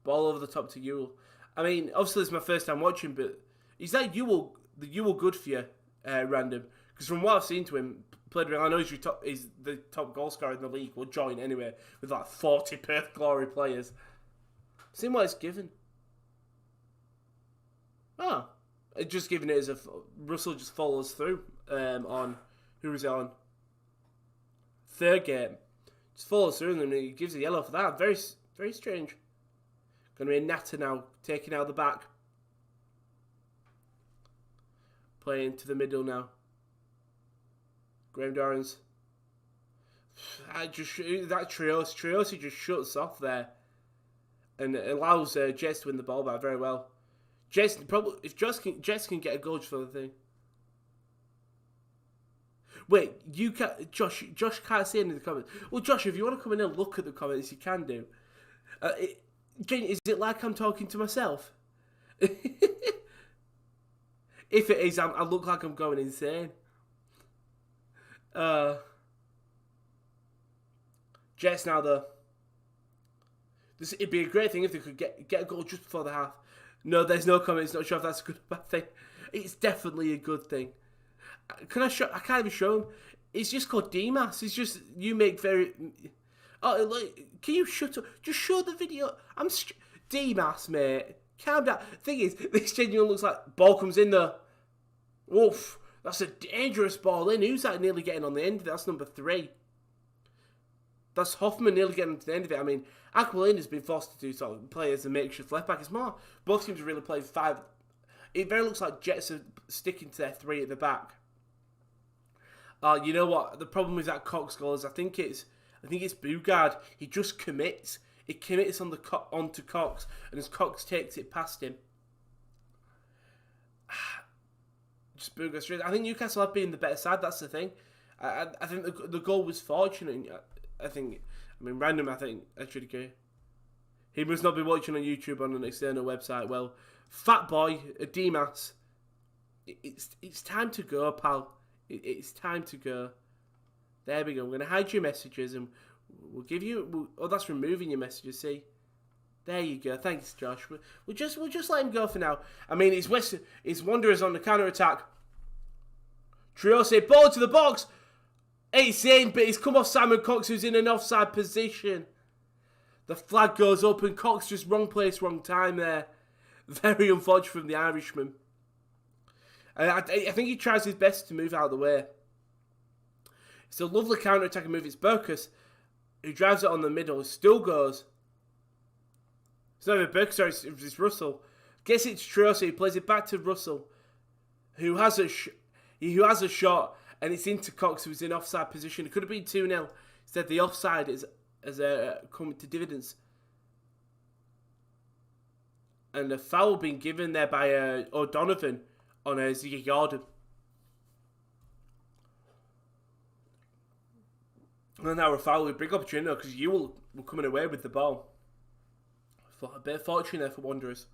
Ball over the top to Ewell. I mean, obviously it's my first time watching, but is that Ewell good for you, random? Because from what I've seen to him, played well. I know he's the top goal scorer in the league. Will join anyway with like 40 Perth Glory players. See what it's given. Oh, it's just giving it as a Russell just follows through on who was it on? Third game. Just follows through and then he gives a yellow for that. Very, very strange. Going to be a Natter now, taking out the back. Playing to the middle now. Graham Dorrans. That Triosi just shuts off there. And it allows Jets to win the ball back very well. Jets Jets can get a goal for the thing. Wait, you can't, Josh can't see any of the comments. Well, Josh, if you want to come in and look at the comments, you can do. Jane, is it like I'm talking to myself? If it is, I look like I'm going insane. Jets now, though. It'd be a great thing if they could get a goal just before the half. No, there's no comments. Not sure if that's a good or bad thing. It's definitely a good thing. I can't even show him. It's just called DMAS. It's just, you make very... Oh, like, can you shut up? Just show the video. DMAS, mate. Calm down. Thing is, this genuinely looks like ball comes in there. Oof. That's a dangerous ball in. Who's that nearly getting on the end of it? That's number 3. That's Hoffman nearly getting to the end of it. I mean, Aquilin has been forced to do sort of play as a makeshift left back. It's more, both teams are really playing 5. It very looks like Jets are sticking to their 3 at the back. You know what? The problem with that Cox goal is I think it's Bugard. He just commits. He commits onto Cox, and as Cox takes it past him, just Bugard straight. I think Newcastle have been the better side. That's the thing. I think the goal was fortunate. Random. I think actually okay. He must not be watching on YouTube on an external website. Well, Fat Boy, Dimas, it's time to go, pal. It's time to go. There we go. I'm going to hide your messages and we'll give you... Oh, that's removing your messages, see? There you go. Thanks, Josh. We'll just let him go for now. I mean, it's Wanderers on the counter-attack. Triose, ball to the box. It's in, but it's come off Simon Cox, who's in an offside position. The flag goes up and Cox just wrong place, wrong time there. Very unfortunate from the Irishman. I think he tries his best to move out of the way. It's a lovely counter-attacking move. It's Burkus who drives it on the middle. It still goes. It's not even Burkus, sorry, it's Russell. Gets it to Triose, he plays it back to Russell, who has a shot, and it's into Cox, who's in offside position. It could have been 2-0. Instead, the offside has come to dividends. And a foul being given there by O'Donovan on Ziggy Gordon. And now a foul with big opportunity because you were coming away with the ball. A bit of fortune there for Wanderers.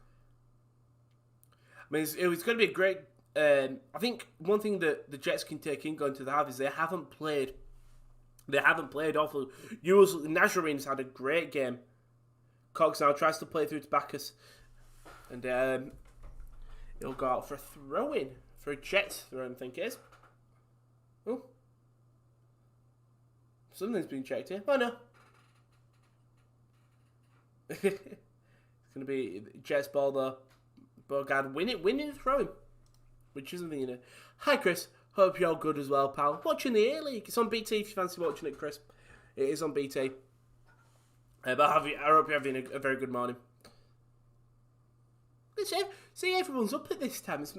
I mean, it was going to be a great... I think one thing that the Jets can take in going to the half is they haven't played awful. Nazarine's had a great game. Cox now tries to play through to Bacchus. And he'll go out for a throw-in. For a Jets throw-in, I think it is. Oh. Something's been checked here. Oh, no. It's going to be Jets ball, though. Bogard winning the throw-in. Which isn't the... Hi, Chris. Hope you're good as well, pal. Watching the A-League. It's on BT if you fancy watching it, Chris. It is on BT. But I hope you're having a very good morning. See, everyone's up at this time. It's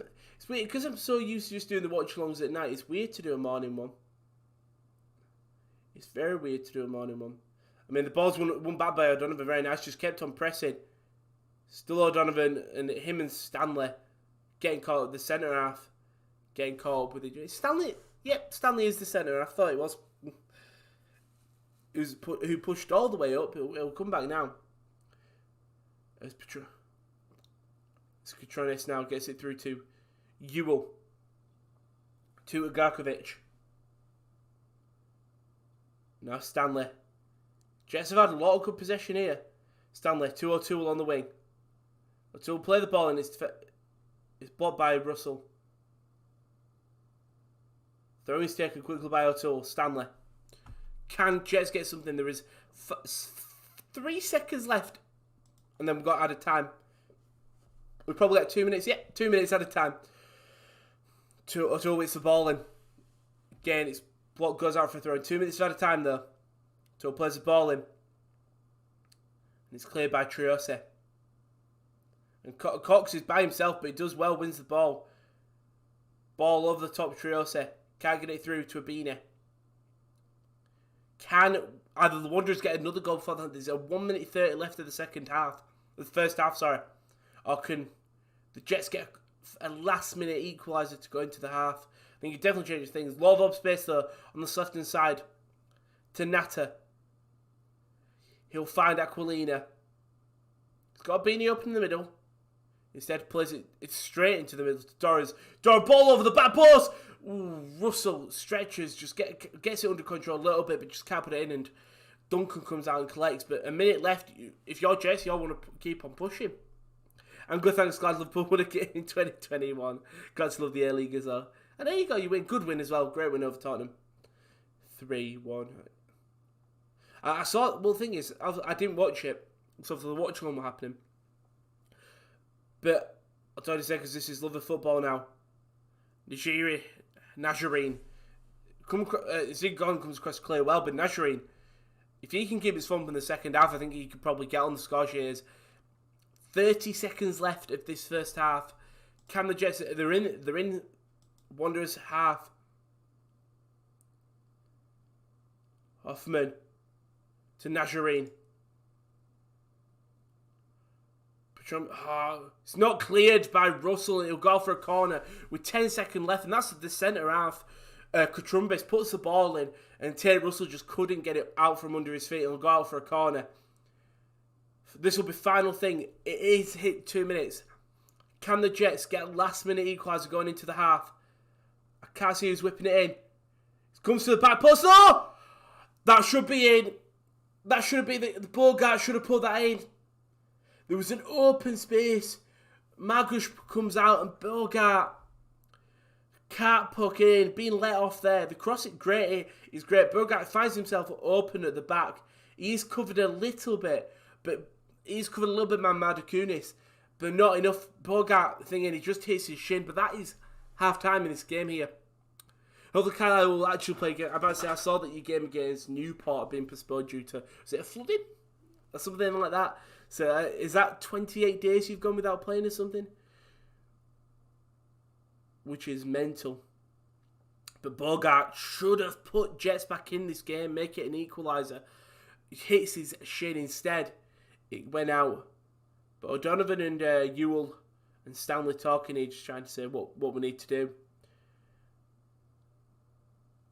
weird, because I'm so used to just doing the watch-alongs at night, it's weird to do a morning one. It's very weird to do a morning one. I mean, the ball's won back by O'Donovan, very nice, just kept on pressing. Still O'Donovan, and him and Stanley getting caught at the centre half. Getting caught up with it. Stanley, yep, Stanley is the centre half, I thought it was. Who pushed all the way up, he'll come back now. As Petronis now gets it through to Ewell. To Agarkovic. Now Stanley. Jets have had a lot of good possession here. Stanley, 2 O'Toole on the wing. O'Toole play the ball and it's blocked by Russell. Throwing is taken quickly by O'Toole. Stanley. Can Jets get something? There is 3 seconds left. And then we've got added time. We've probably got 2 minutes. Yeah, 2 minutes added time. O'Toole hits the ball in. Again, it's block goes out for a throw. 2 minutes added time though. O'Toole plays the ball in. And it's cleared by Triose. And Cox is by himself, but he does well, wins the ball. Ball over the top, Triose. Can't get it through to Abini. Can either the Wanderers get another goal before that? There's a 1 minute 30 left of the second half. The first half, sorry. Or can the Jets get a last minute equalizer to go into the half? I think it definitely changes things. Lot of space though on the left hand side to Natta. He'll find Aquilina. He's got Abini up in the middle. Instead plays it straight into the middle to Doris. Doris, ball over the back post. Ooh, Russell stretches, just gets it under control a little bit, but just can't put it in. And Duncan comes out and collects. But a minute left. If you're Jets, you all want to keep on pushing. And good thanks, glad Liverpool won a game in 2021. Glad to love the A-League as well. And there you go, you win. Good win as well. Great win over Tottenham. 3-1. I saw, well, the thing is, I didn't watch it. So for the watch-along were happening. But I'll tell you a second, because this is Love of Football now. Nazarene. Zidane comes across clear well, but Nazarene, if he can keep his thump in the second half, I think he could probably get on the score sheets. 30 seconds left of this first half. Can the Jets... They're in Wanderers half. Hoffman to Nazarene. It's not cleared by Russell. He'll go for a corner with 10 seconds left, and that's the centre half. Kutrumbis puts the ball in, and Terry Russell just couldn't get it out from under his feet and go out for a corner. This will be final thing. It is hit 2 minutes. Can the Jets get a last-minute equaliser going into the half? I can't see who's whipping it in. It comes to the back post. Oh! That should be in. That should be the Bogart should have put that in. There was an open space. Magush comes out and Bogart can't puck in. Being let off there. The cross is great. He's great. Bogart finds himself open at the back. He's covered a little bit. But he's covered a little bit by Madakunis. But not enough. Bogart thinking he just hits his shin. But that is half time in this game here. Hopefully Carlisle will actually play again. I'm about to say, I saw that your game against Newport had been postponed due to, was it a flooding? Or something like that. So is that 28 days you've gone without playing or something? Which is mental. But Bogart should have put Jets back in this game, make it an equaliser. He hits his shin instead. It went out. But O'Donovan and Ewell and Stanley talking, he's just trying to say what we need to do.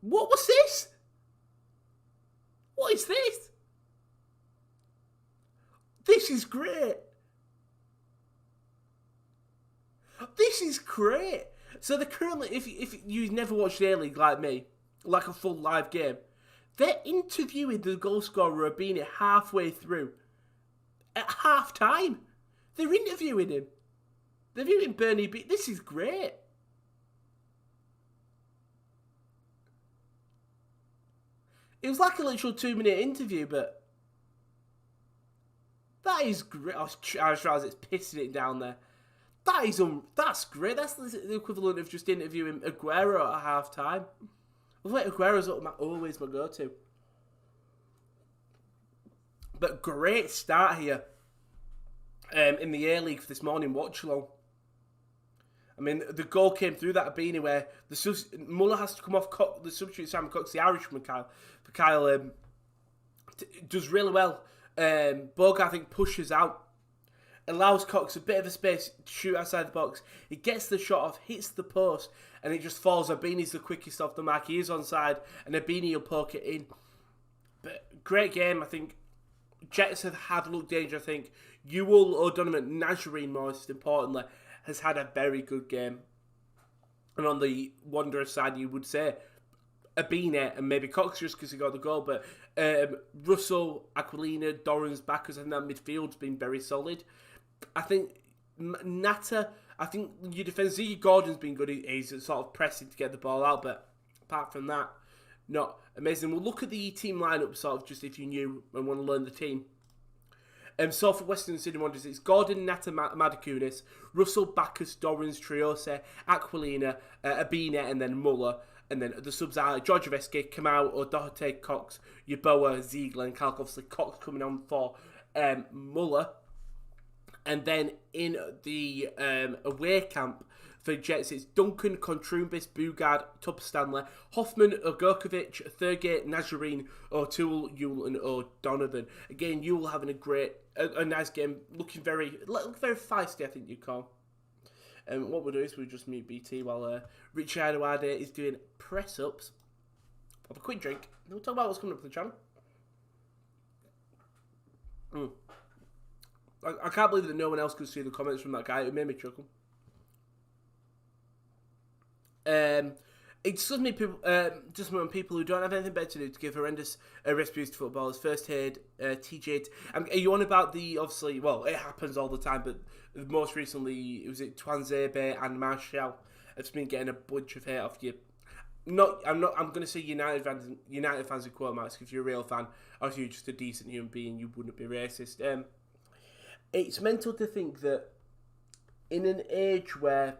What was this? What is this? This is great. This is great. So they're currently, if you've never watched A-League like me, like a full live game, they're interviewing the goal scorer Rabini halfway through. At half time. They're interviewing him. They're interviewing Bernie B. This is great. It was like a literal 2-minute interview, but that is great. I was realised it's pissing it down there. That's great. That's the equivalent of just interviewing Aguero at half time. I feel like Aguero's always my go-to. But great start here in the A-League for this morning Watchalong. I mean, the goal came through that Abini where Muller has to come off the substitute Simon Cox, the Irishman, Kyle does really well. Bogart, I think, pushes out, allows Cox a bit of a space to shoot outside the box. He gets the shot off, hits the post, and it just falls. Abini's the quickest off the mark. He is onside, and Abini will poke it in. But great game, I think. Jets have had looked dangerous, I think. Ewell, O'Donovan, Nazarene, most importantly, has had a very good game. And on the Wanderers side, you would say Abine and maybe Cox just because he got the goal. But Russell, Aquilina, Doran's backers and that midfield's been very solid. I think Natta, I think your defence, Ziggy Gordon's been good. He's sort of pressing to get the ball out. But apart from that, not amazing. We'll look at the team lineup sort of just if you knew and want to learn the team. So for Western Sydney Wanderers, it's Gordon, Natta, Madakunis, Russell, Bacchus, Dorans, Triose, Aquilina, Abine, and then Muller. And then the subs are Georgievski, Kamau, O'Doherty, Cox, Yeboah, Ziegler, and Kalk. Obviously, Cox coming on for Muller. And then in the away camp for Jets, it's Duncan, Contrumbis, Bugard, Tup Stanley, Hoffman, Ogorkovic, Thurgate, Nazarene, O'Toole, Ewell, and O'Donovan. Again, Ewell having a nice game, looking very feisty, I think you'd call. What we'll do is we'll just mute BT while Richard Awade is doing press-ups. Have a quick drink, and we'll talk about what's coming up for the channel. I can't believe that no one else could see the comments from that guy. It made me chuckle. It's just me, just when people who don't have anything better to do to give horrendous recipes to footballers. First aid, TJ. Are you on about the, obviously, well, it happens all the time, but most recently, was it Twanzebe and Martial have been getting a bunch of hate off you. I'm going to say United fans in quote marks, if you're a real fan, or if you're just a decent human being, you wouldn't be racist. It's mental to think that in an age where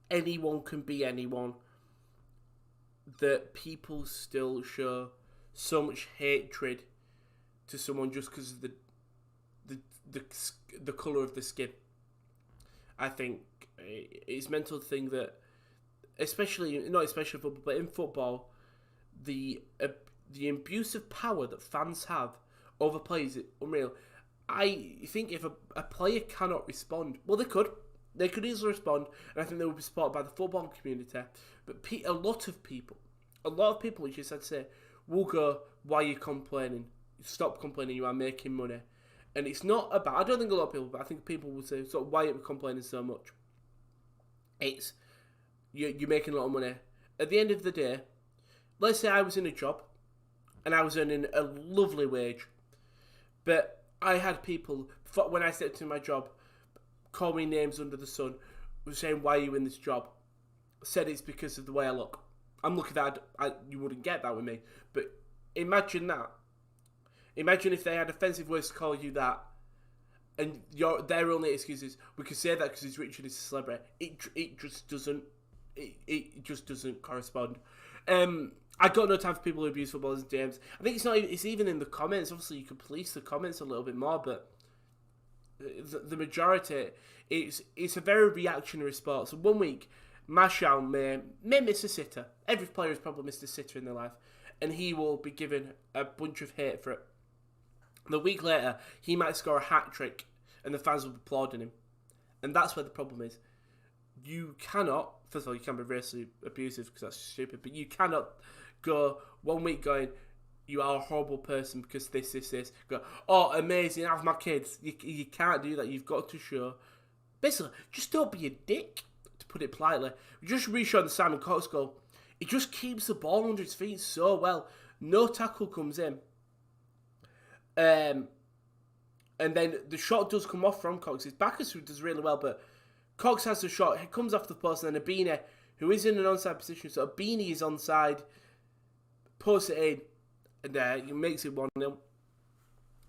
anyone can be anyone, that people still show so much hatred to someone just because of the colour of the skin. I think it's mental to think that, not especially football, but in football, the abuse of power that fans have over players is unreal. I think if a player cannot respond, well, they could. They could easily respond, and I think they would be supported by the football community. But a lot of people, which is I'd say, will go, why are you complaining? Stop complaining, you are making money. And it's not about, I don't think a lot of people, but I think people will say, so why are you complaining so much? It's, you're making a lot of money. At the end of the day, let's say I was in a job, and I was earning a lovely wage, but I had people, when I stepped into my job, call me names under the sun, was saying, why are you in this job? Said it's because of the way I look. I'm lucky that you wouldn't get that with me. But imagine that. Imagine if they had offensive ways to call you that, and their only excuse is, we can say that because he's rich and he's a celebrity. It just doesn't correspond. I got no time for people who abuse footballers, James. I think it's even in the comments. Obviously, you can police the comments a little bit more, but the majority, it's a very reactionary sport. So 1 week, Martial may miss a sitter. Every player has probably missed a sitter in their life, and he will be given a bunch of hate for it. The week later, he might score a hat-trick, and the fans will be applauding him. And that's where the problem is. You cannot, first of all, you can't be racially abusive because that's stupid, but you cannot go 1 week going, you are a horrible person because this. Go, oh, amazing, I have my kids. You can't do that. You've got to show. Basically, just don't be a dick, to put it politely. Just re-showing the Simon Cox goal. It just keeps the ball under his feet so well. No tackle comes in. And then the shot does come off from Cox. It's Bacchus who does really well, but Cox has the shot. It comes off the post, and then Abini, who is in an onside position, so Abini is onside, posts it in, and he makes it 1-0.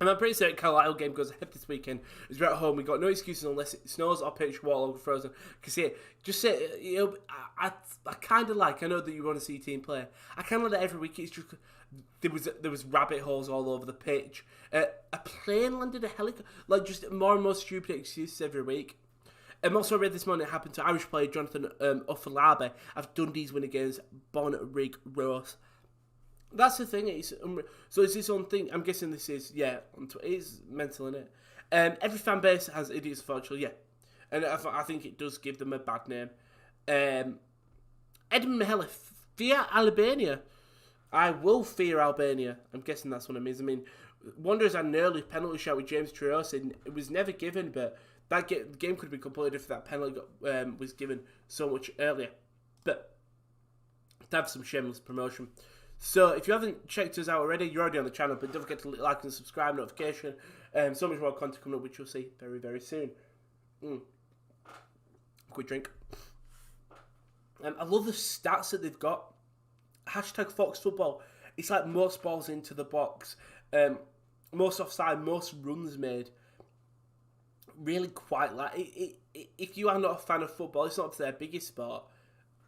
And I'm pretty certain Carlisle game goes ahead this weekend. As we're at home, we got no excuses unless it snows or pitch, Watchalong, frozen. I kind of like, I know that you want to see your team play. I kind of like that every week. It's just, there was rabbit holes all over the pitch. A plane landed, a helicopter, like just more and more stupid excuses every week. Also, I read this morning it happened to Irish player Jonathan Ufalabi after Dundee's win against Bonrig Rose. That's the thing. So it's this own thing. I'm guessing this is, it is mental, innit? Every fan base has idiots, unfortunately, and I think it does give them a bad name. Edmund Mahela, fear Albania. I will fear Albania. I'm guessing that's what it means. I mean, Wanderers had an early penalty shot with James Trios, and it was never given, but that the game could have been completely different if that penalty was given so much earlier. But to have some shameless promotion. So if you haven't checked us out already, you're already on the channel, but don't forget to like and subscribe, notification. So much more content coming up, which you'll see very, very soon. Quick drink. I love the stats that they've got. Hashtag Fox Football. It's like most balls into the box, most offside, most runs made. Really quite like it. If you are not a fan of football, it's not their biggest sport.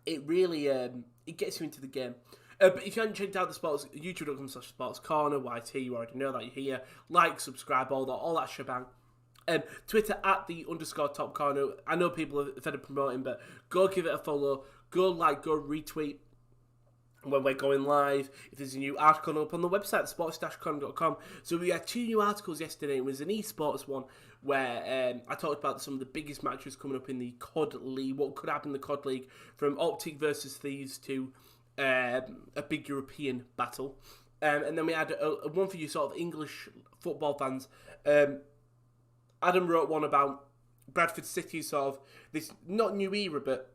It really it gets you into the game. But if you haven't checked out the sports, youtube.com/sportscorner, YT, you already know that you're here. Like, subscribe, all that shebang. Twitter @the_top corner. I know people are fed of promoting, but go give it a follow. Go like, go retweet when we're going live. If there's a new article up on the website, sports-corner.com. So we had 2 new articles yesterday. It was an esports one where I talked about some of the biggest matches coming up in the COD League, what could happen in the COD League, from Optic versus Thieves to a big European battle. And then we had a one for you sort of English football fans. Adam wrote one about Bradford City, sort of this, not new era, but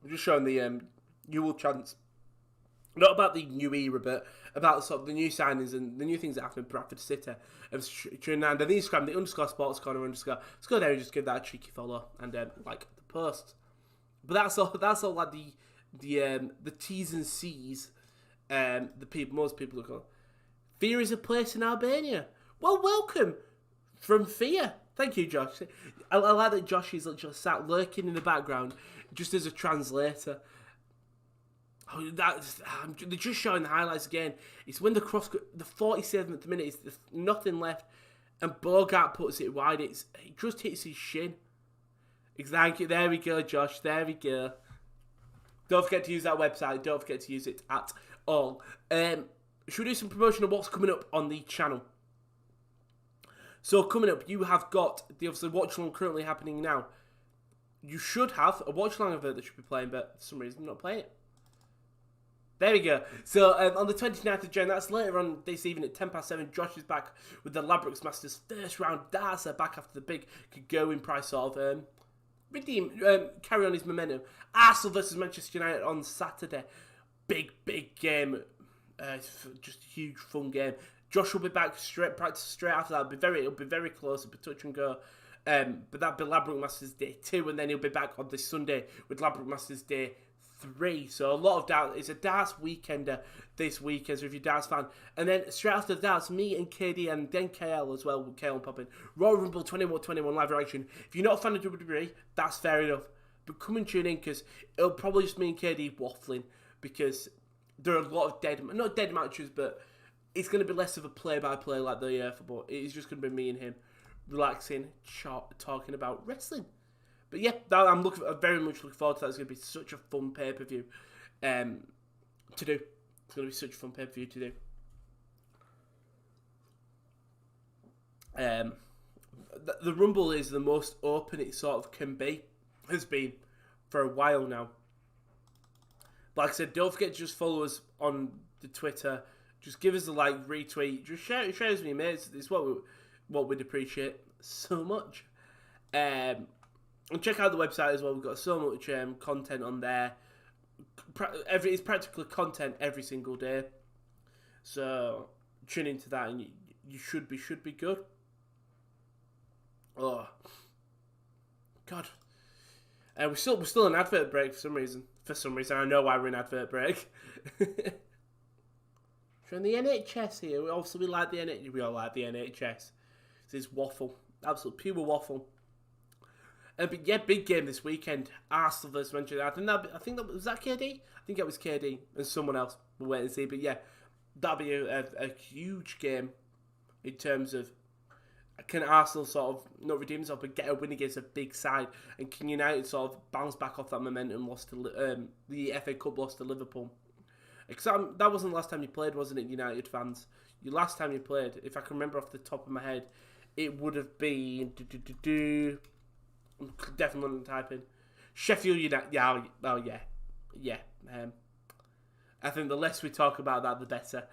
I'm just showing the Newell chance. Not about the new era, but about sort of the new signings and the new things that happen in Bradford City. And then Instagram, the _sports corner _. Let's go there and just give that a cheeky follow and like the post. But that's all like the T's and C's. Most people are going, Fear is a place in Albania. Well, welcome from Fear. Thank you, Josh. I like that Josh is literally sat lurking in the background just as a translator. Oh, they're just showing the highlights again. It's when the 47th minute, there's nothing left, and Bogart puts it wide. It just hits his shin. Exactly. There we go, Josh. There we go. Don't forget to use that website. Don't forget to use it at all. Should we do some promotion of what's coming up on the channel? So coming up, you have got the obviously Watchalong currently happening now. you should have a watch-along event that should be playing, but for some reason I'm not playing it. There we go. So on the 29th of Jan, that's later on this evening at 7:10, Josh is back with the Ladbrokes Masters first round darts. They're back after the big going price sort of carry on his momentum. Arsenal versus Manchester United on Saturday. Big game. Just a huge fun game. Josh will be back straight after that. It'll be very close. It'll be touch and go. But that'll be Ladbrokes Masters Day 2, and then he'll be back on this Sunday with Ladbrokes Masters Day 3. So a lot of darts. It's a darts weekender this weekend, so if you're a darts fan. And then straight after the darts, me and KD and then KL as well, with KL popping. Royal Rumble 21 live reaction. If you're not a fan of WWE, that's fair enough. But come and tune in, because it'll probably just me and KD waffling, because there are a lot of not dead matches, but it's going to be less of a play-by-play like the football. It's just going to be me and him relaxing, talking about wrestling. But yeah, I'm very much looking forward to that. It's going to be such a fun pay-per-view to do. It's going to be such a fun pay-per-view to do. The Rumble is the most open it sort of has been for a while now. Like I said, don't forget to just follow us on the Twitter. Just give us a like, retweet. Just share it with your mates. It's what we'd appreciate so much. And check out the website as well. We've got so much content on there. It's practically content every single day. So tune into that, and you should be good. Oh God, we're still in advert break for some reason. I know why we're in advert break. From the NHS here. We like the NHS. We all like the NHS. It's waffle, absolute pure waffle. But yeah, big game this weekend. Arsenal versus Manchester. I think that was that KD. I think it was KD and someone else. We'll wait and see. But yeah, that'll be a huge game in terms of, can Arsenal sort of not redeem themselves but get a win against a big side, and can United sort of bounce back off that momentum lost to the FA Cup loss to Liverpool? Because that wasn't the last time you played, wasn't it, United fans? Your last time you played, if I can remember off the top of my head, it would have been I'm definitely typing Sheffield United. Yeah. I think the less we talk about that, the better.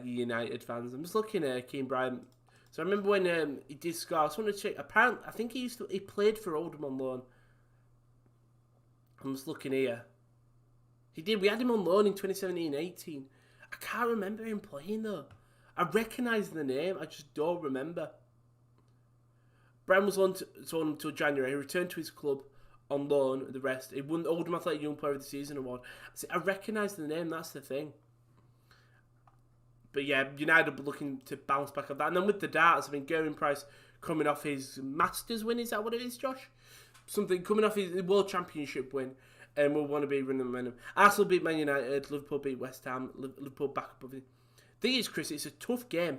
United fans. I'm just looking at Keane Bryant. So I remember when he did score. I just wanted to check. Apparently, I think he played for Oldham on loan. I'm just looking here. He did. We had him on loan in 2017-18. I can't remember him playing though. I recognise the name. I just don't remember. Brown was on until January. He returned to his club on loan. The rest, he won the Oldham Athletic Young Player of the Season award. I recognise the name. That's the thing. But yeah, United will be looking to bounce back on that. And then with the darts, I mean, Gerwyn Price coming off his Masters win. Is that what it is, Josh? Something coming off his World Championship win. And we'll want to be running the momentum. Arsenal beat Man United. Liverpool beat West Ham. Liverpool back above it. The thing is, Chris, it's a tough game.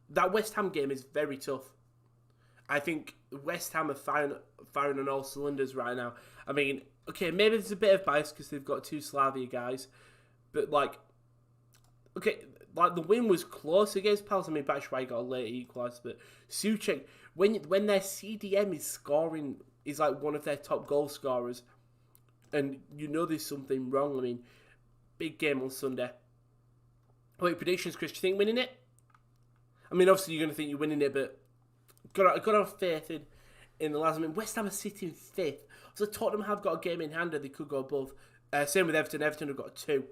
That West Ham game is very tough. I think West Ham are firing on all cylinders right now. I mean, okay, maybe there's a bit of bias because they've got two Slavia guys. But, like, okay, like the win was close against Palace. I mean, Batshuayi got a late equalizer. But Souček, when their CDM is scoring, is like one of their top goal scorers. And you know there's something wrong. I mean, big game on Sunday. Wait, predictions, Chris. Do you think winning it? I mean, obviously you're going to think you're winning it, but got to have faith in the lads. I mean, West Ham are sitting 5th. So Tottenham have got a game in hand and they could go above. Same with Everton. Everton have got 2.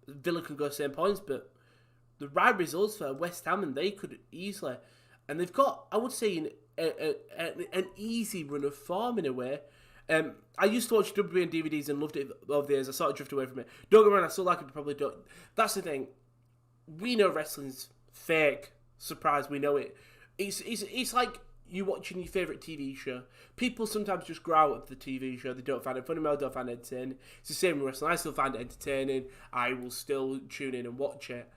Villa can go same points, but the right results for West Ham, and they could easily. And they've got, I would say, an easy run of form in a way. I used to watch WWE and DVDs and loved it over the years. I sort of drifted away from it. Don't get me wrong, I still like it, but probably don't. That's the thing. We know wrestling's fake. Surprise, we know it. It's like you watching your favourite TV show. People sometimes just grow out of the TV show. They don't find it funny, don't find it entertaining. It's the same with wrestling. I still find it entertaining. I will still tune in and watch it.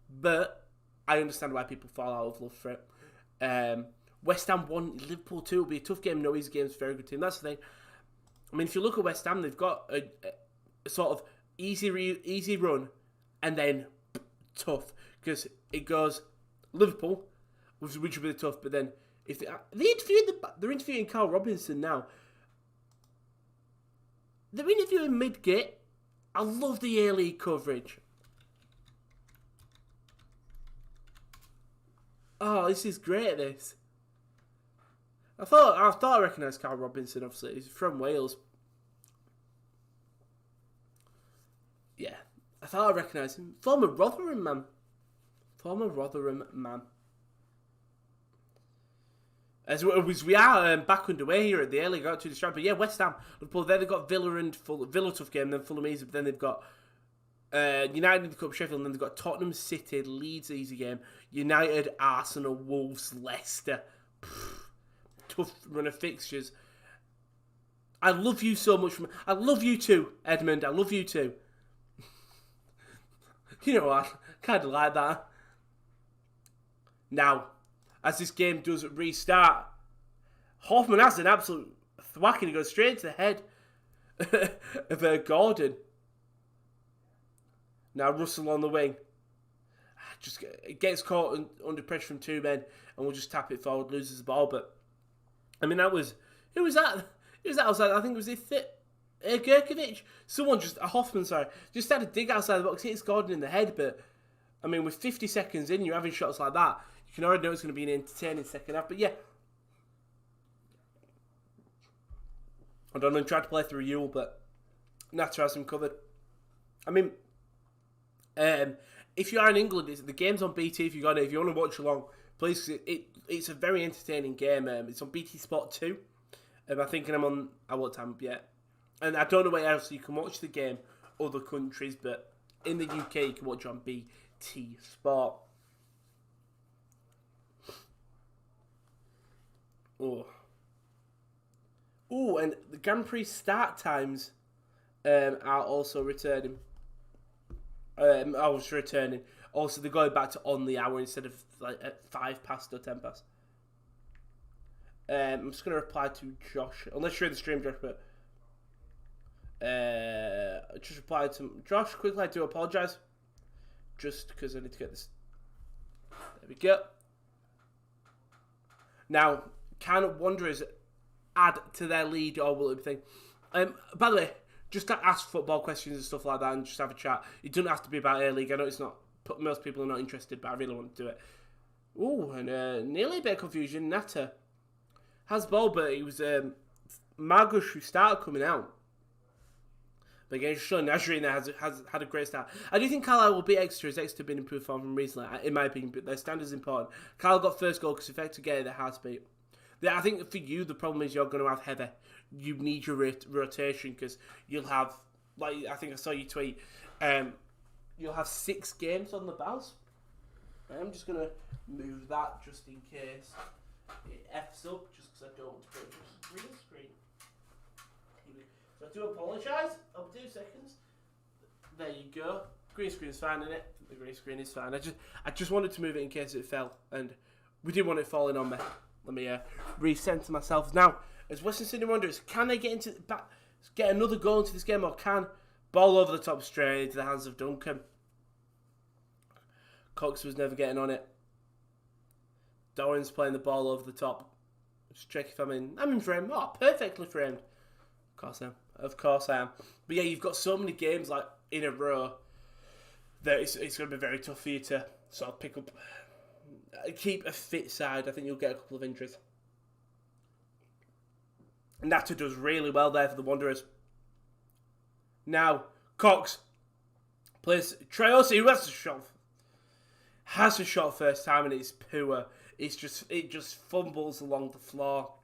But I understand why people fall out of love for it. West Ham won, Liverpool 2. It'll be a tough game. No easy games, very good team. That's the thing. I mean, if you look at West Ham, they've got a sort of easy run and then tough. Because it goes Liverpool, which will be tough, but then If they're interviewing Carl Robinson now. They're interviewing Midgate. I love the A-League coverage. Oh, this is great, this. I thought I recognised Carl Robinson, obviously. He's from Wales. Yeah. I thought I recognised him. Former Rotherham man. As we are back underway here at the A-League, got to distract. But yeah, West Ham, Liverpool, then they've got Villa and Villa tough game, then Fulham easy, but then they've got United in the Cup, Sheffield, and then they've got Tottenham City, Leeds easy game, United, Arsenal, Wolves, Leicester. Tough run of fixtures. I love you so much. I love you too, Edmund. I love you too. You know what? Kind of like that. Now, as this game does restart, Hoffman has an absolute thwack and he goes straight to the head of Gordon. Now Russell on the wing. Just gets caught under pressure from two men and will just tap it forward, loses the ball. But, I mean, who was that? Who was that outside? I think it was Gurkovic. Hoffman, just had a dig outside the box, hits Gordon in the head. But, I mean, with 50 seconds in, you're having shots like that. You can already know it's going to be an entertaining second half. But yeah, I don't know, tried to play through Yule, but Natter has him covered. I mean, if you are in England, the game's on BT if you got it. If you want to watch along, please, it's a very entertaining game. It's on BT Sport 2. I think I won't time up yet. And I don't know where else you can watch the game, other countries, but in the UK you can watch it on BT Sport. Oh, and the Grand Prix start times are also returning. Also, they're going back to on the hour instead of like at 5 past or 10 past. I'm just going to reply to Josh. Unless you're in the stream, Josh, but just reply to Josh quickly. I do apologise. Just because I need to get this. There we go. Now, can Wanderers add to their lead or will it be thing? By the way, just to ask football questions and stuff like that and just have a chat. It doesn't have to be about A-League. I know it's not. Most people are not interested, but I really want to do it. Ooh, and nearly a bit of confusion. Natter has ball, but it was Margush who started coming out. But again, Sean Nasri has had a great start. I do think Carlisle will beat Exeter, as Exeter have been improved form from recently, in my opinion, but their standard's important. Carlisle got first goal because effectively getting their hearts beat. Yeah, I think for you, the problem is you're going to have heavy. You need your rotation because you'll have, like I think I saw you tweet, you'll have 6 games on the bounce. I'm just going to move that just in case it F's up, just because I don't want to put it on the green screen. So I do apologise. I'll 2 seconds. There you go. Green screen's fine, isn't it? The green screen is fine. I just wanted to move it in case it fell, and we didn't want it falling on me. Let me recenter myself. Now, as Western Sydney Wanderers, can they get another goal into this game, or can ball over the top straight into the hands of Duncan? Cox was never getting on it. Doran's playing the ball over the top. Just check if I'm in frame. Oh, perfectly framed. Of course I am. But yeah, you've got so many games like in a row that it's going to be very tough for you to sort of pick up. Keep a fit side. I think you'll get a couple of injuries. Natter does really well there for the Wanderers. Now, Cox plays Treosi, who has a shot first time, and it's poor. It just fumbles along the floor.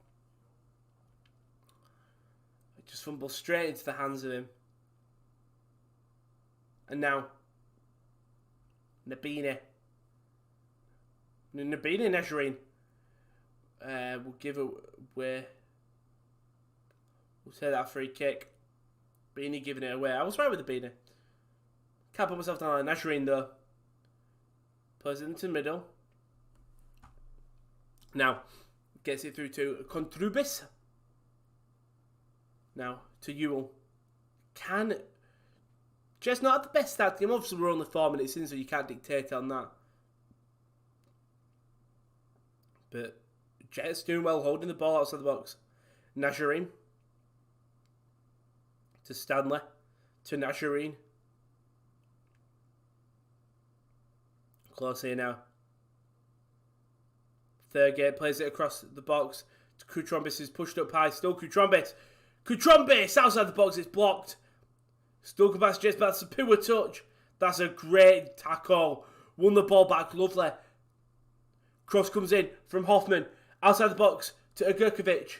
It just fumbles straight into the hands of him. And now, Nabini Nezharine will give away. We'll say that free kick. Beanie giving it away. I was right with the Beanie. Can't put myself down on Nezharine though. Plays it into the middle. Now, gets it through to Contrubis. Now, to Ewell. Just not the best start game. Obviously, we're only 4 minutes in, so you can't dictate on that. But Jets doing well, holding the ball outside the box. Nazarene. To Stanley. To Nazarene. Close here now. Thurgate plays it across the box. Kutrombis is pushed up high. Still Kutrombis. Kutrombis outside the box. It's blocked. Still comes back to Jets, but that's a poor touch. That's a great tackle. Won the ball back. Lovely. Cross comes in from Hoffman. Outside the box to Agurkovic.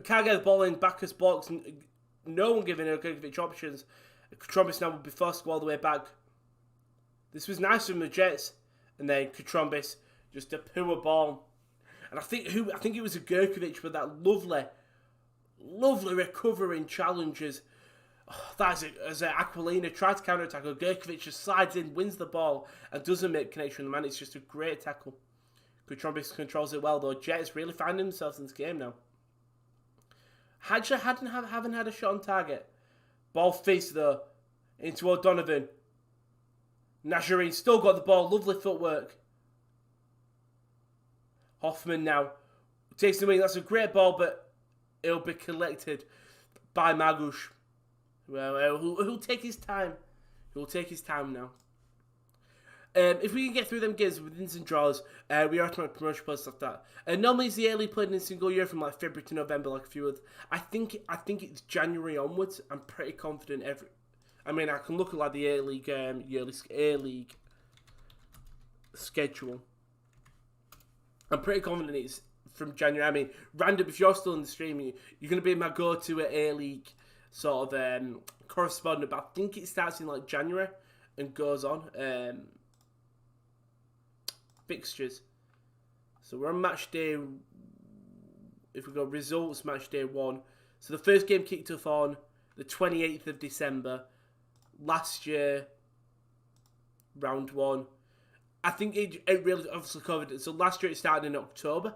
Can't get the ball in. Backus blocks. No one giving Agurkovic options. Kutrombis now will be forced to go all the way back. This was nice from the Jets. And then Kutrombis, just a poor ball. And I think it was Agurkovic with that lovely recovering challenges. Oh, that's it. As Aquilina tried to counter-attack, Agurkovic just slides in, wins the ball, and doesn't make connection with the man. It's just a great tackle. Kutrombis controls it well, though. Jets really finding themselves in this game now. Hadja haven't had a shot on target. Ball fizz, though, into O'Donovan. Nazarene still got the ball. Lovely footwork. Hoffman now takes the wing. That's a great ball, but it'll be collected by Magush. Well, who'll take his time. He'll take his time now. If we can get through them games with wins and draws, we are to my promotion post after that. Normally it's the early played in a single year from like February to November, like a few others. I think it's January onwards. I'm pretty confident I can look at like the A-League schedule. I'm pretty confident it's from January. Random, if you're still in the stream, you're going to be my go-to at A-League sort of correspondent, but I think it starts in like January and goes on. Fixtures. So we're on match day, if we go results, match day 1. So the first game kicked off on the 28th of December. Last year, round 1. I think it really obviously covered it. So last year it started in October.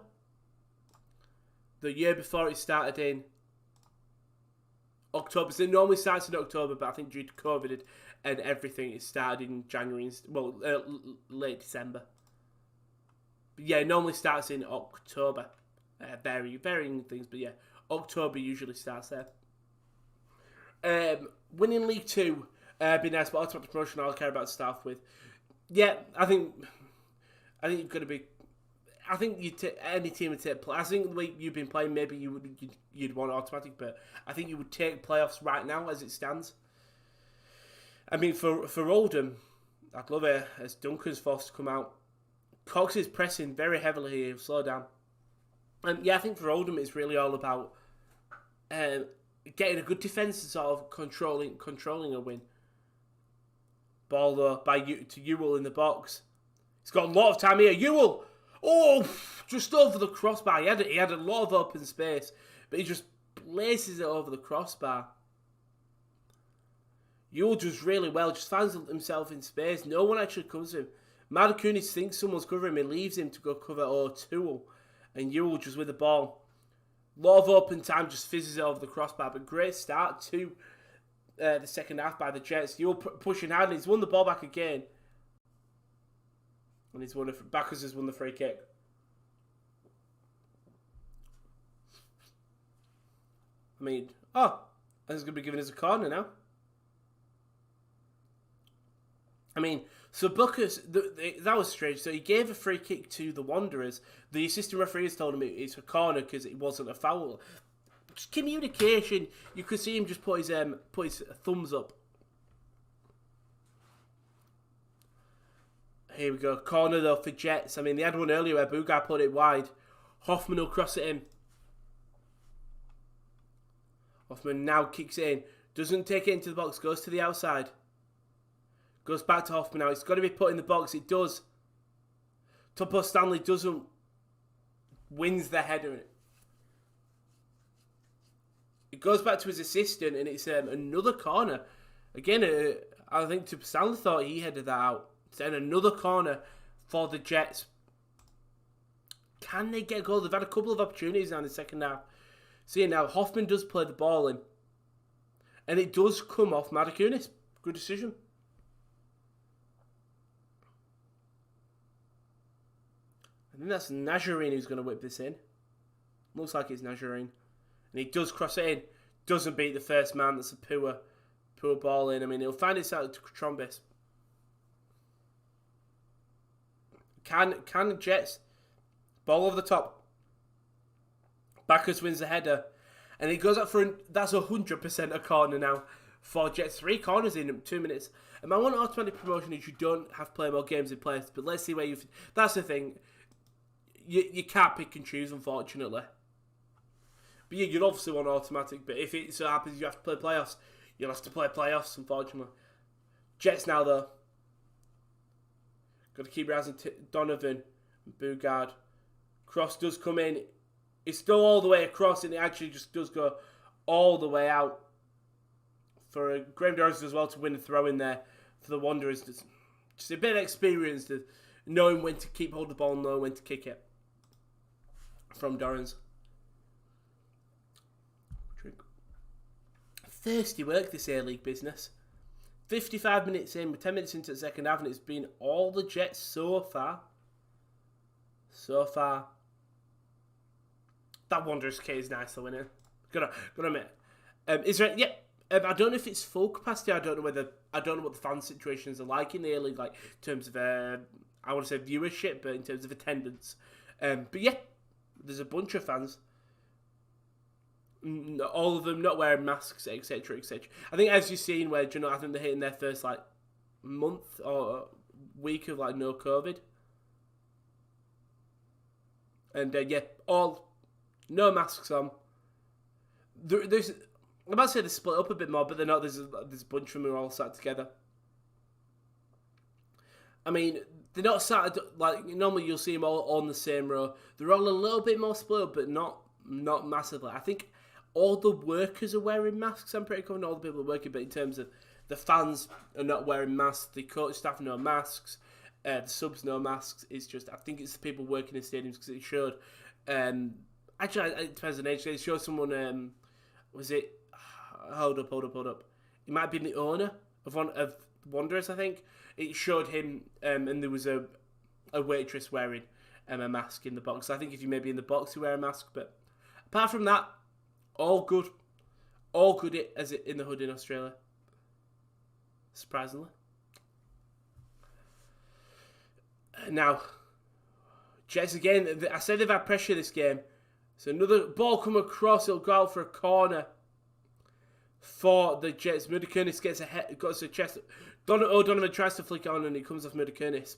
The year before it started in October. So it normally starts in October, but I think due to COVID and everything, it started in January, late December. But yeah, it normally starts in October. Varying things, but yeah, October usually starts there. Winning League 2. Be nice, but automatic promotion I'll care about staff with. Yeah, I think you've got to be. I think any team would take play. I think the way you've been playing, maybe you'd want automatic, but I think you would take playoffs right now as it stands. For Oldham, I'd love it as Duncan's forced to come out. Cox is pressing very heavily here. Slow down. I think for Oldham it's really all about getting a good defence and sort of controlling a win. Ball though to Ewell in the box. He's got a lot of time here. Ewell! Oh, just over the crossbar. He had a lot of open space, but he just places it over the crossbar. Ewell does really well, just finds himself in space. No one actually comes to him. Madakunis thinks someone's covering him. He leaves him to go cover O'Toole. And Ewell just with the ball. A lot of open time, just fizzes it over the crossbar. But great start to the second half by the Jets. Ewell pushing hard, and he's won the ball back again. And Bacchus has won the free kick. He's going to be giving us a corner now. So Bacchus, that was strange. So he gave a free kick to the Wanderers. The assistant referees told him it's a corner because it wasn't a foul. Just communication. You could see him just put his thumbs up. Here we go. Corner though for Jets. They had one earlier where Bugar put it wide. Hoffman will cross it in. Hoffman now kicks it in. Doesn't take it into the box. Goes to the outside. Goes back to Hoffman now. It's got to be put in the box. It does. Topo Stanley doesn't. Wins the header. It goes back to his assistant and it's another corner. Again, I think Topo Stanley thought he headed that out. Then another corner for the Jets. Can they get a goal? They've had a couple of opportunities now in the second half. See now, Hoffman does play the ball in. And it does come off Madakunis. Good decision. I think that's Nazarene who's going to whip this in. Looks like it's Nazarene. And he does cross it in. Doesn't beat the first man. That's a poor ball in. I mean, he'll find it out to Trombis. Can Jets ball over the top. Bacchus wins the header. And he goes up for that's 100% a corner now for Jets. 3 corners in 2 minutes. And my one automatic promotion is you don't have to play more games in place. But let's see where you... That's the thing. You can't pick and choose, unfortunately. But yeah, you'd obviously want automatic. But if it so happens you have to play playoffs, you'll have to play playoffs, unfortunately. Jets now, though. Got to keep your eyes on Donovan and Bugard. Cross does come in. It's still all the way across, and it actually just does go all the way out. For Graham Dorrans as well to win the throw in there for the Wanderers. Just a bit of experience to knowing when to keep hold of the ball and knowing when to kick it. From Dorrans. Drink. Thirsty work, this A-League business. 55 minutes in, we're 10 minutes into the second half, and it's been all the Jets so far. That Wanderers kit is nice though, isn't it? Gotta admit. Is there? Yeah. I don't know if it's full capacity. I don't know what the fan situations are like in the A-League, like in terms of I want to say viewership, but in terms of attendance. But yeah, there's a bunch of fans. All of them not wearing masks, etc., etc. I think as you've seen, where I think they're hitting their first like month or week of like no COVID, and yeah, all no masks on. There's I'm about to say they're split up a bit more, but they're not. There's a bunch of them who are all sat together. I mean, they're not sat like normally. You'll see them all on the same row. They're all a little bit more split up, but not massively. I think all the workers are wearing masks. I'm pretty confident all the people are working, but in terms of the fans are not wearing masks. The coach staff no masks. The subs no masks. It's just I think it's the people working in stadiums because it showed. Actually, it depends on age. It showed someone. Was it? Hold up. It might have been the owner of Wanderers, I think. It showed him, and there was a waitress wearing a mask in the box. I think if you may be in the box, you wear a mask. But apart from that, all good. All good as it in the hood in Australia. Surprisingly. Now, Jets again. I said they've had pressure this game. So another ball come across. It'll go out for a corner. For the Jets, Mudikernus gets a chest. Donovan tries to flick it on and it comes off Mudikernus.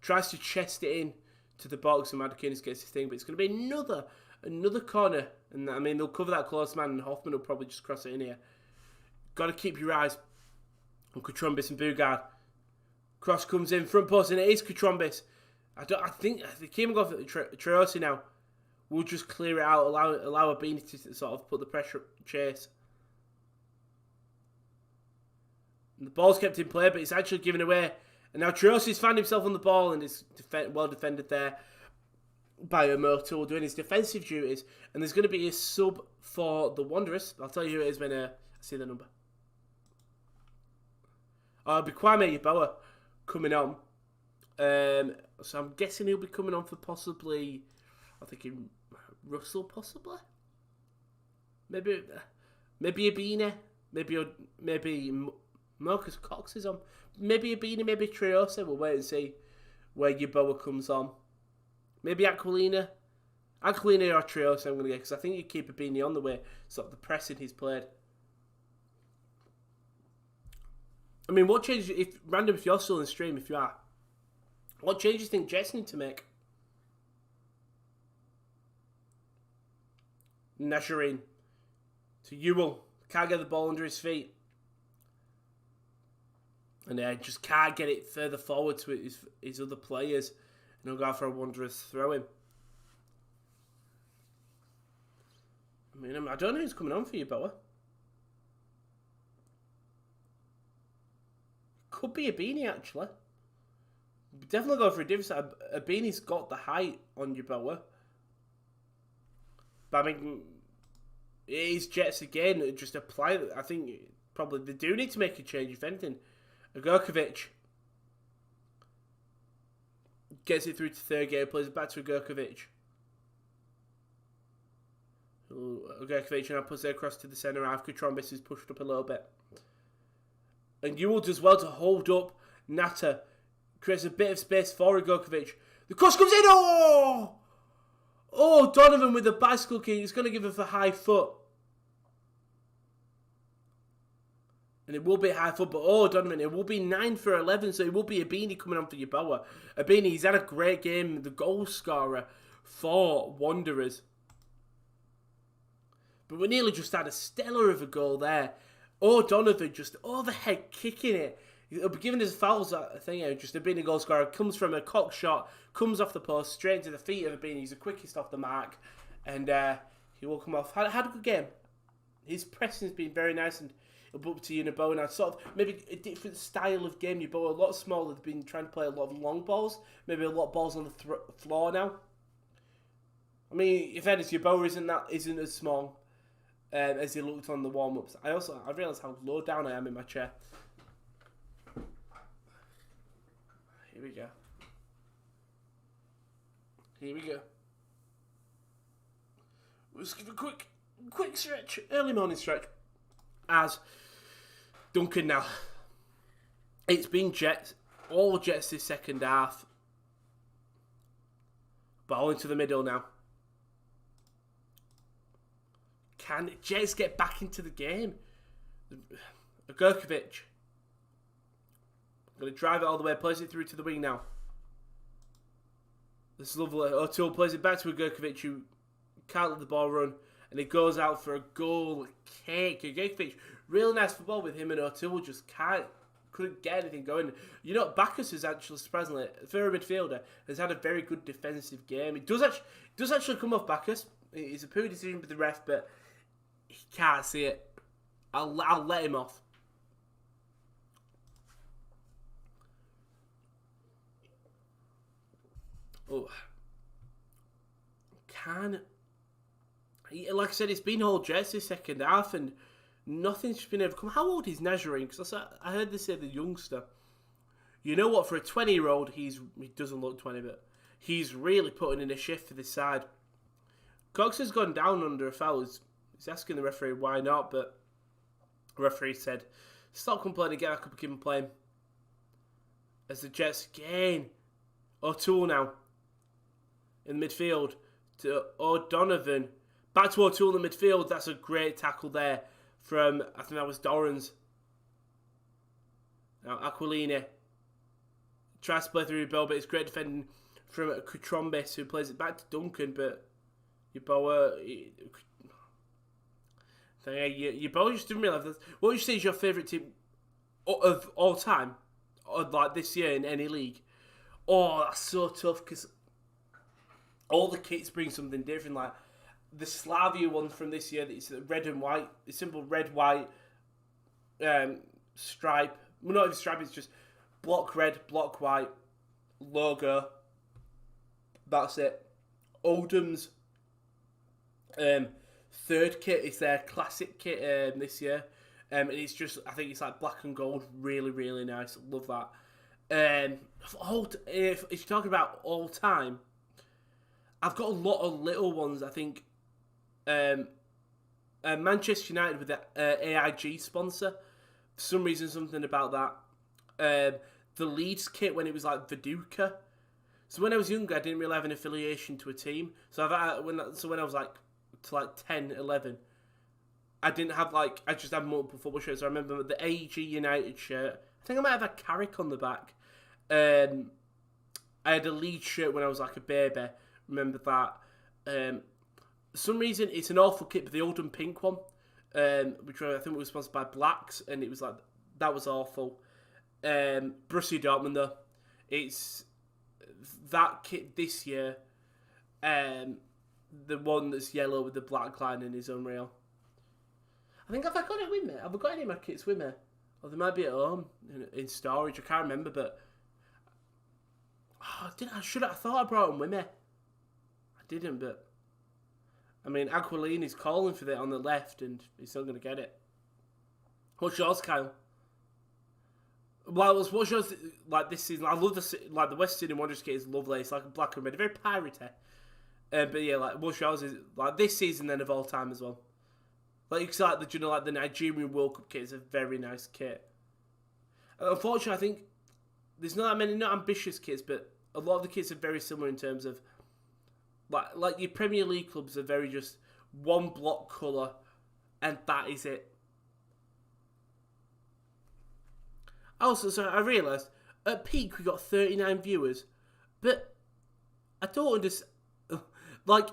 Tries to chest it in to the box and Mudikernus gets his thing, but it's going to be another corner. And I mean, they'll cover that close man and Hoffman will probably just cross it in here. Got to keep your eyes on Kutrombis and Bugard. Cross comes in, front post, and it is Kutrombis. I think the keeper go for Treosi now. We'll just clear it out, allow Abini to sort of put the pressure chase. And the ball's kept in play, but it's actually given away. And now Triosi's found himself on the ball and is well defended there by Omoto doing his defensive duties. And there's going to be a sub for the Wanderers. I'll tell you who it is when I see the number. It'll be Kwame Yeboah coming on. So I'm guessing he'll be coming on for possibly... I'm thinking Russell, possibly. Maybe Abini. Maybe Marcus Cox is on. Maybe Abini. Maybe Treosi. We'll wait and see where Yeboah comes on. Maybe Aquilina or Treosi. I'm going to get because I think you keep Abini on the way. Sort of the pressing he's played. I mean, what changes if you're still in the stream? If you are, what changes do you think Jets need to make? Nazarene to Ewell. Can't get the ball under his feet. And just can't get it further forward to his other players. And he'll go for a Wanderers throw him. I mean, I don't know who's coming on for you, Boa. Could be Abini, actually. Definitely go for a different side. Abini's got the height on Yeboah. But I mean, it is Jets again. Just apply. I think probably they do need to make a change, if anything. Agurkovic. Gets it through to third gear, plays it back to Gurkovic. Gurkovic now puts it across to the centre half. Kutrombis is pushed up a little bit. And Ewell does well to hold up Natter. Creates a bit of space for Gurkovic. The cross comes in. Oh! Oh, Donovan with the bicycle kick. He's going to give it for high foot. And it will be high foot, but oh, Donovan, it will be 9 for 11, so it will be Abini coming on for Yeboah. Abini, he's had a great game, the goal scorer for Wanderers. But we nearly just had a stellar of a goal there. Oh, Donovan just overhead kicking it. He'll be giving his fouls, I think, just Abini goal scorer. Comes from a cock shot, comes off the post, straight into the feet of Abini. He's the quickest off the mark, and he will come off. Had a good game. His pressing's been very nice, and he'll up to Yeboah now. Sort of maybe a different style of game. Yeboah a lot smaller. They've been trying to play a lot of long balls. Maybe a lot of balls on the floor now. I mean, if anything, Yeboah isn't as small as he looked on the warm-ups. I realised how low down I am in my chair. Here we go. Here we go. Let's give a quick stretch, early morning stretch. As Duncan now. It's been Jets, all Jets this second half. Ball into the middle now. Can Jets get back into the game? Gurkovic. Going to drive it all the way, plays it through to the wing now. This is lovely. O'Toole plays it back to Gurkovic, who can't let the ball run. And it goes out for a goal kick. Gurkovic, real nice football with him, and O'Toole just couldn't get anything going. You know, Bacchus is actually, surprisingly, for a midfielder, has had a very good defensive game. It does actually come off Bacchus. It's a poor decision with the ref, but he can't see it. I'll let him off. Oh, like I said, it's been all Jets this second half, and nothing's been able to come. How old is Nazarene? Because I heard they say the youngster. You know what? For a 20-year-old, he doesn't look 20, but he's really putting in a shift for this side. Cox has gone down under a foul. He's asking the referee why not, but the referee said, "Stop complaining, get back up and keep him playing." As the Jets gain. O'Toole now in the midfield to O'Donovan. Back to O'Toole in the midfield. That's a great tackle there from, I think that was Dorrans. Now Aquilini tries to play through Yeboah, but it's great defending from Kutrombis, who plays it back to Duncan, but Yeboah just didn't realise that. What would you say is your favourite team of all time? Or like this year in any league? Oh, that's so tough, because all the kits bring something different. Like the Slavia one from this year, it's red and white, it's simple red, white stripe. Well, not even stripe, it's just block red, block white, logo. That's it. Oldham's third kit is their classic kit this year. And it's just, I think it's like black and gold, really, really nice. Love that. If you're talking about all time, I've got a lot of little ones. I think Manchester United with the AIG sponsor. For some reason, something about that. The Leeds kit when it was like Viduka. So when I was younger, I didn't really have an affiliation to a team. So when I was like 10, 11, I didn't have I just had multiple football shirts. I remember the AEG United shirt. I think I might have a Carrick on the back. I had a Leeds shirt when I was like a baby. Remember that. For some reason, it's an awful kit, but the Oldham pink one, which I think was sponsored by Blacks, and it was like, that was awful. Borussia Dortmund though, it's that kit this year. The one that's yellow with the black lining is unreal. I think, have I got it with me? Have I got any of my kits with me? Or they might be at home in storage. I can't remember, but I thought I brought them with me. I didn't, but I mean, Aquilini's calling for that on the left, and he's not going to get it. What's yours, Kyle? Well, what shows like this season, I love the West Sydney Wanderers kit is lovely. It's like black and red, very piratey. But yeah, like what shows is like this season then of all time as well. Like it's like the Nigerian World Cup kit is a very nice kit. And unfortunately, I think there's not that many not ambitious kits, but a lot of the kits are very similar in terms of like your Premier League clubs are very just one block colour, and that is it. Also, so I realised at peak we got 39 viewers, but I don't understand. Like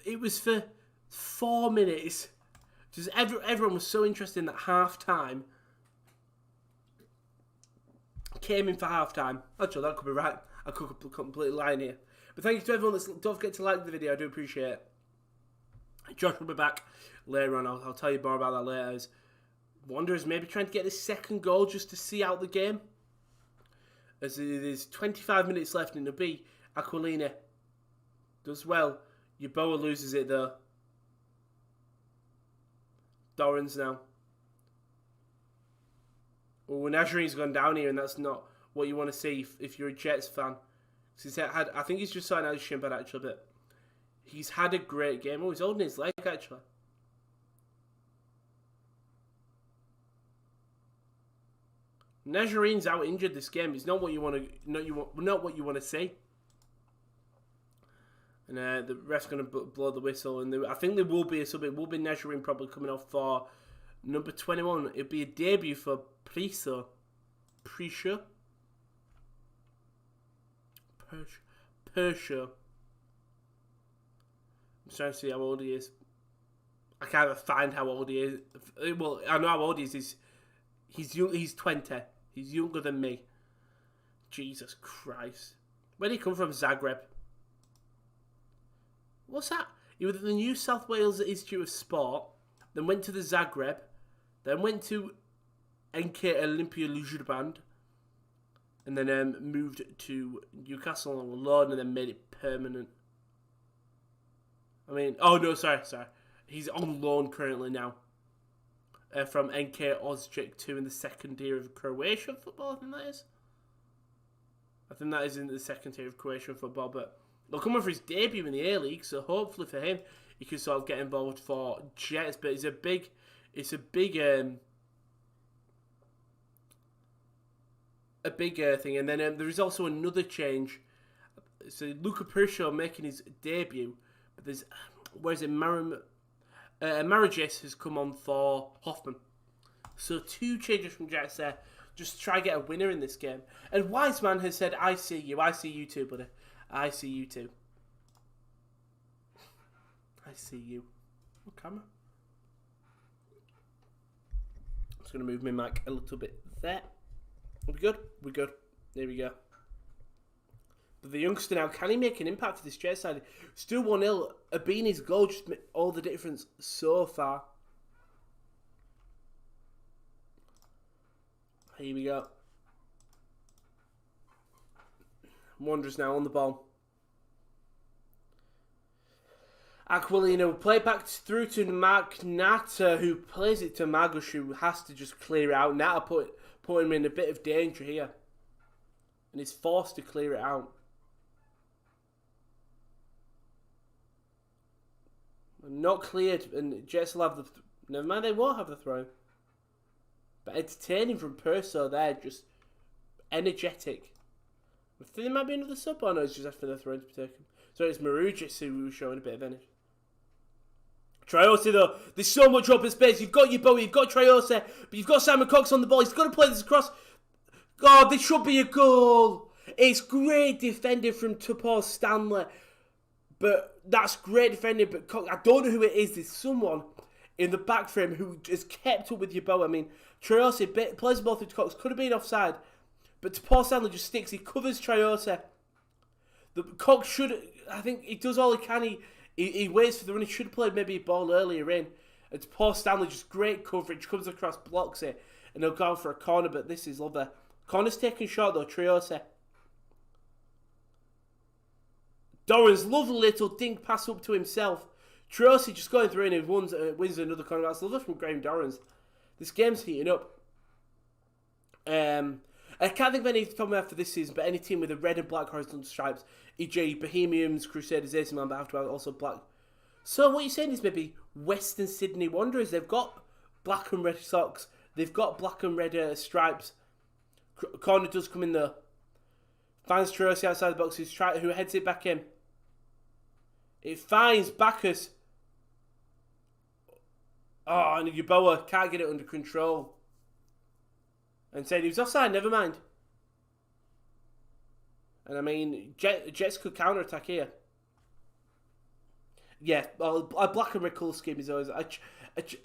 it was for 4 minutes. Just everyone was so interested in that half time. Came in for half time. Actually, that could be right. I could completely lie here. But thank you to everyone don't forget to like the video. I do appreciate it. Josh will be back later on. I'll tell you more about that later. As Wanderers maybe trying to get this second goal just to see out the game. As there's 25 minutes left and it'll be Aquilini does well. Yeboah loses it though. Dorrans now. Well, Nazarine's gone down here and that's not what you want to see if you're a Jets fan. I think he's just signed out his shin pad actually, but he's had a great game. Oh, he's holding his leg actually. Nazarine's out injured this game. It's not what you want to not what you want to see. And the ref's going to blow the whistle, and I think there will be a sub. It will be Nazarine probably coming off for number 21. It'll be a debut for Prisha. Persha. I'm trying to see how old he is. I can't find how old he is. Well, I know how old he is. He's young. He's 20. He's younger than me. Jesus Christ. Where did he come from? Zagreb. What's that? He was at the New South Wales Institute of Sport, then went to the Zagreb, then went to NK Olympia Lujurband, and then moved to Newcastle on loan and then made it permanent. I mean, oh no, sorry. He's on loan currently now. From NK Osijek 2 in the second tier of Croatian football, I think that is. I think that is in the second tier of Croatian football, but they'll come in for his debut in the A-League, so hopefully for him, he can sort of get involved for Jets, but it's a big thing. And then there is also another change. So Luka Pershaw making his debut, but there's, Maragis has come on for Hoffman. So 2 changes from Jets there. Just try to get a winner in this game. And Wiseman has said, I see you too, buddy. I see you too. I see you. What camera? I'm just going to move my mic a little bit there. Are we good? We're good. There we go. But the youngster now, can he make an impact for this Jets side? Still 1-0. Abini's goal just made all the difference so far. Here we go. Wanderers now on the ball. Aquilini will play back through to Mark Nata, who plays it to Magush, who has to just clear it out. Nata put him in a bit of danger here. And he's forced to clear it out. Not cleared, and Jets will have the... Never mind, they won't have the throw. But entertaining from Perso there, just energetic. I think there might be another sub, or no, it's just after the throw to be taken. So it's Marugis who was showing a bit of energy. Traore though, there's so much open space. You've got Yeboah, you've got Traore, but you've got Simon Cox on the ball. He's got to play this across. God, this should be a goal. It's great defending from Tupor Stanley. But that's great defending, but Cox, I don't know who it is. There's someone in the back frame who has kept up with Yeboah. I mean, Traore plays the ball through to Cox. Could have been offside. But Tupor Stanley just sticks. He covers Traore. The Cox should... I think he does all he can. He waits for the run. He should have played maybe a ball earlier in. And Tupor Stanley, just great coverage. Comes across, blocks it. And he'll go for a corner, but this is lovely. Corner's taken short though, Traore. Dorrans, lovely little dink pass up to himself. Traore just going through and he wins another corner. That's lovely from Graham Dorrans. This game's heating up. And I can't think of any from after this season, but any team with a red and black horizontal stripes, e.g. Bohemians, Crusaders, AC Milan, but have to have also black. So what you're saying is maybe Western Sydney Wanderers, they've got black and red socks, they've got black and red stripes. Corner does come in there. Finds Trosi outside the box, who heads it back in. It finds Bacchus. Oh, and Yeboah can't get it under control. And said he was offside, never mind. And I mean, Jets could counter-attack here. Yeah, well, a black and red colour scheme is always... I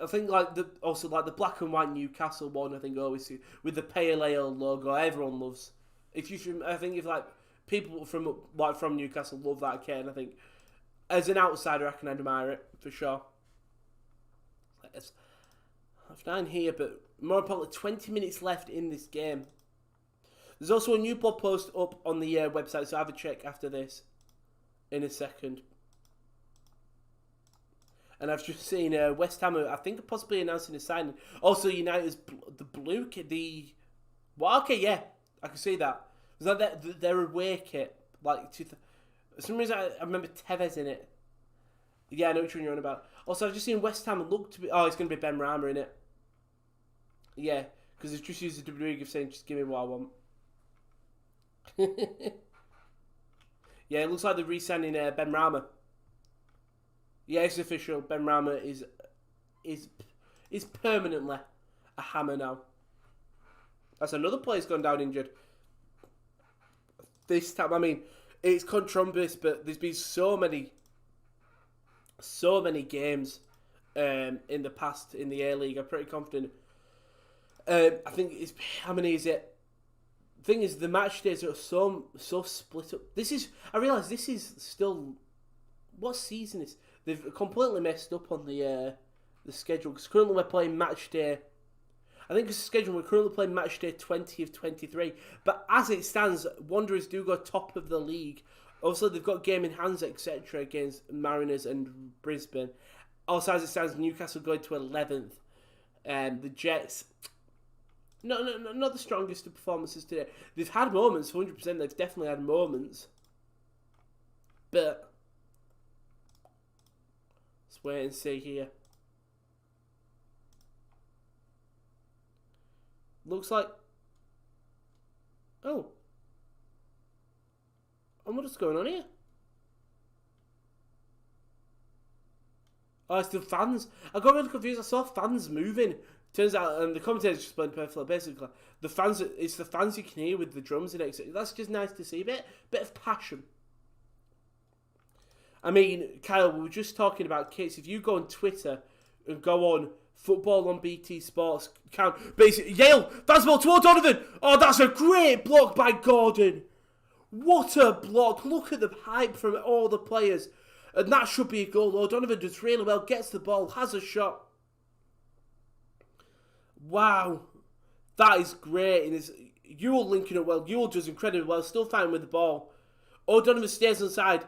think like the black and white Newcastle one, I think always with the pale ale logo, everyone loves. I think if like people from Newcastle love that kit, and I think as an outsider I can admire it for sure. It's 9 here, but more importantly, 20 minutes left in this game. There's also a new blog post up on the website, so have a check after this in a second. And I've just seen West Ham, I think, possibly announcing a signing. Also, United's the blue kit, well, okay, yeah, I can see that. It's like their away kit. Like, for some reason, I remember Tevez in it. Yeah, I know which one you're on about. Also, I've just seen West Ham look to be... Oh, it's going to be Ben Rama in it. Yeah, because they've just used the WWE gift saying, just give me what I want. Yeah, it looks like they're re-signing Ben Rama. Yeah, it's official. Ben Rama is permanently a hammer now. That's another player's gone down injured. This time, I mean, it's Contrumbus, but there's been so many games in the past in the A-League. I'm pretty confident. I think it's... How many is it? The thing is, the match days are so split up. I realise this is still... What season is... They've completely messed up on the schedule, because currently we're playing match day... I think it's the schedule, we're currently playing match day 20 of 23. But as it stands, Wanderers do go top of the league. Also, they've got game in hands, etc. against Mariners and Brisbane. Also, as it stands, Newcastle going to 11th. And the Jets... No, not the strongest of performances today. They've had moments, 100%. They've definitely had moments. But... let's wait and see here. Looks like... Oh. And what's going on here? Oh, it's the fans. I got really confused. I saw fans moving. Turns out, and the commentators just explained perfectly. Basically, it's the fans you can hear with the drums and etc. That's just nice to see. Bit of passion. I mean, Kyle, we were just talking about kits. If you go on Twitter and go on Football on BT Sports account, basically, Yale, that's ball to O'Donovan. Oh, that's a great block by Gordon. What a block. Look at the hype from all the players. And that should be a goal. O'Donovan does really well, gets the ball, has a shot. Wow. That is great. And Ewell linking up well. Ewell does incredibly well, still fine with the ball. O'Donovan stays inside.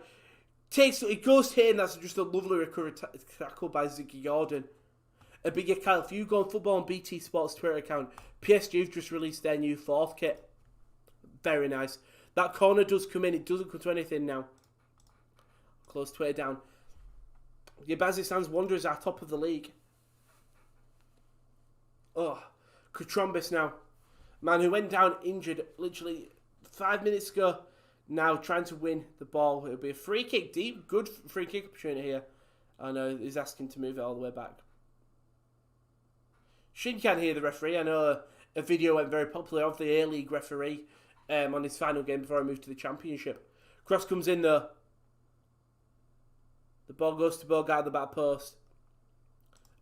It goes to hit, and that's just a lovely recovery tackle by Ziggy Gordon. But yeah, Kyle, if you go on Football on BT Sports Twitter account, PSG have just released their new 4th kit. Very nice. That corner does come in. It doesn't come to anything now. Close Twitter down. Yeah, but as it stands, Wanderers are top of the league. Oh, Contrumbus now. Man who went down injured literally 5 minutes ago. Now trying to win the ball. It'll be a free kick. Deep, good free kick opportunity here. I know he's asking to move it all the way back. Shin can't hear the referee. I know a video went very popular of the A-League referee on his final game before I moved to the Championship. Cross comes in though. The ball goes to Bogart at the back post.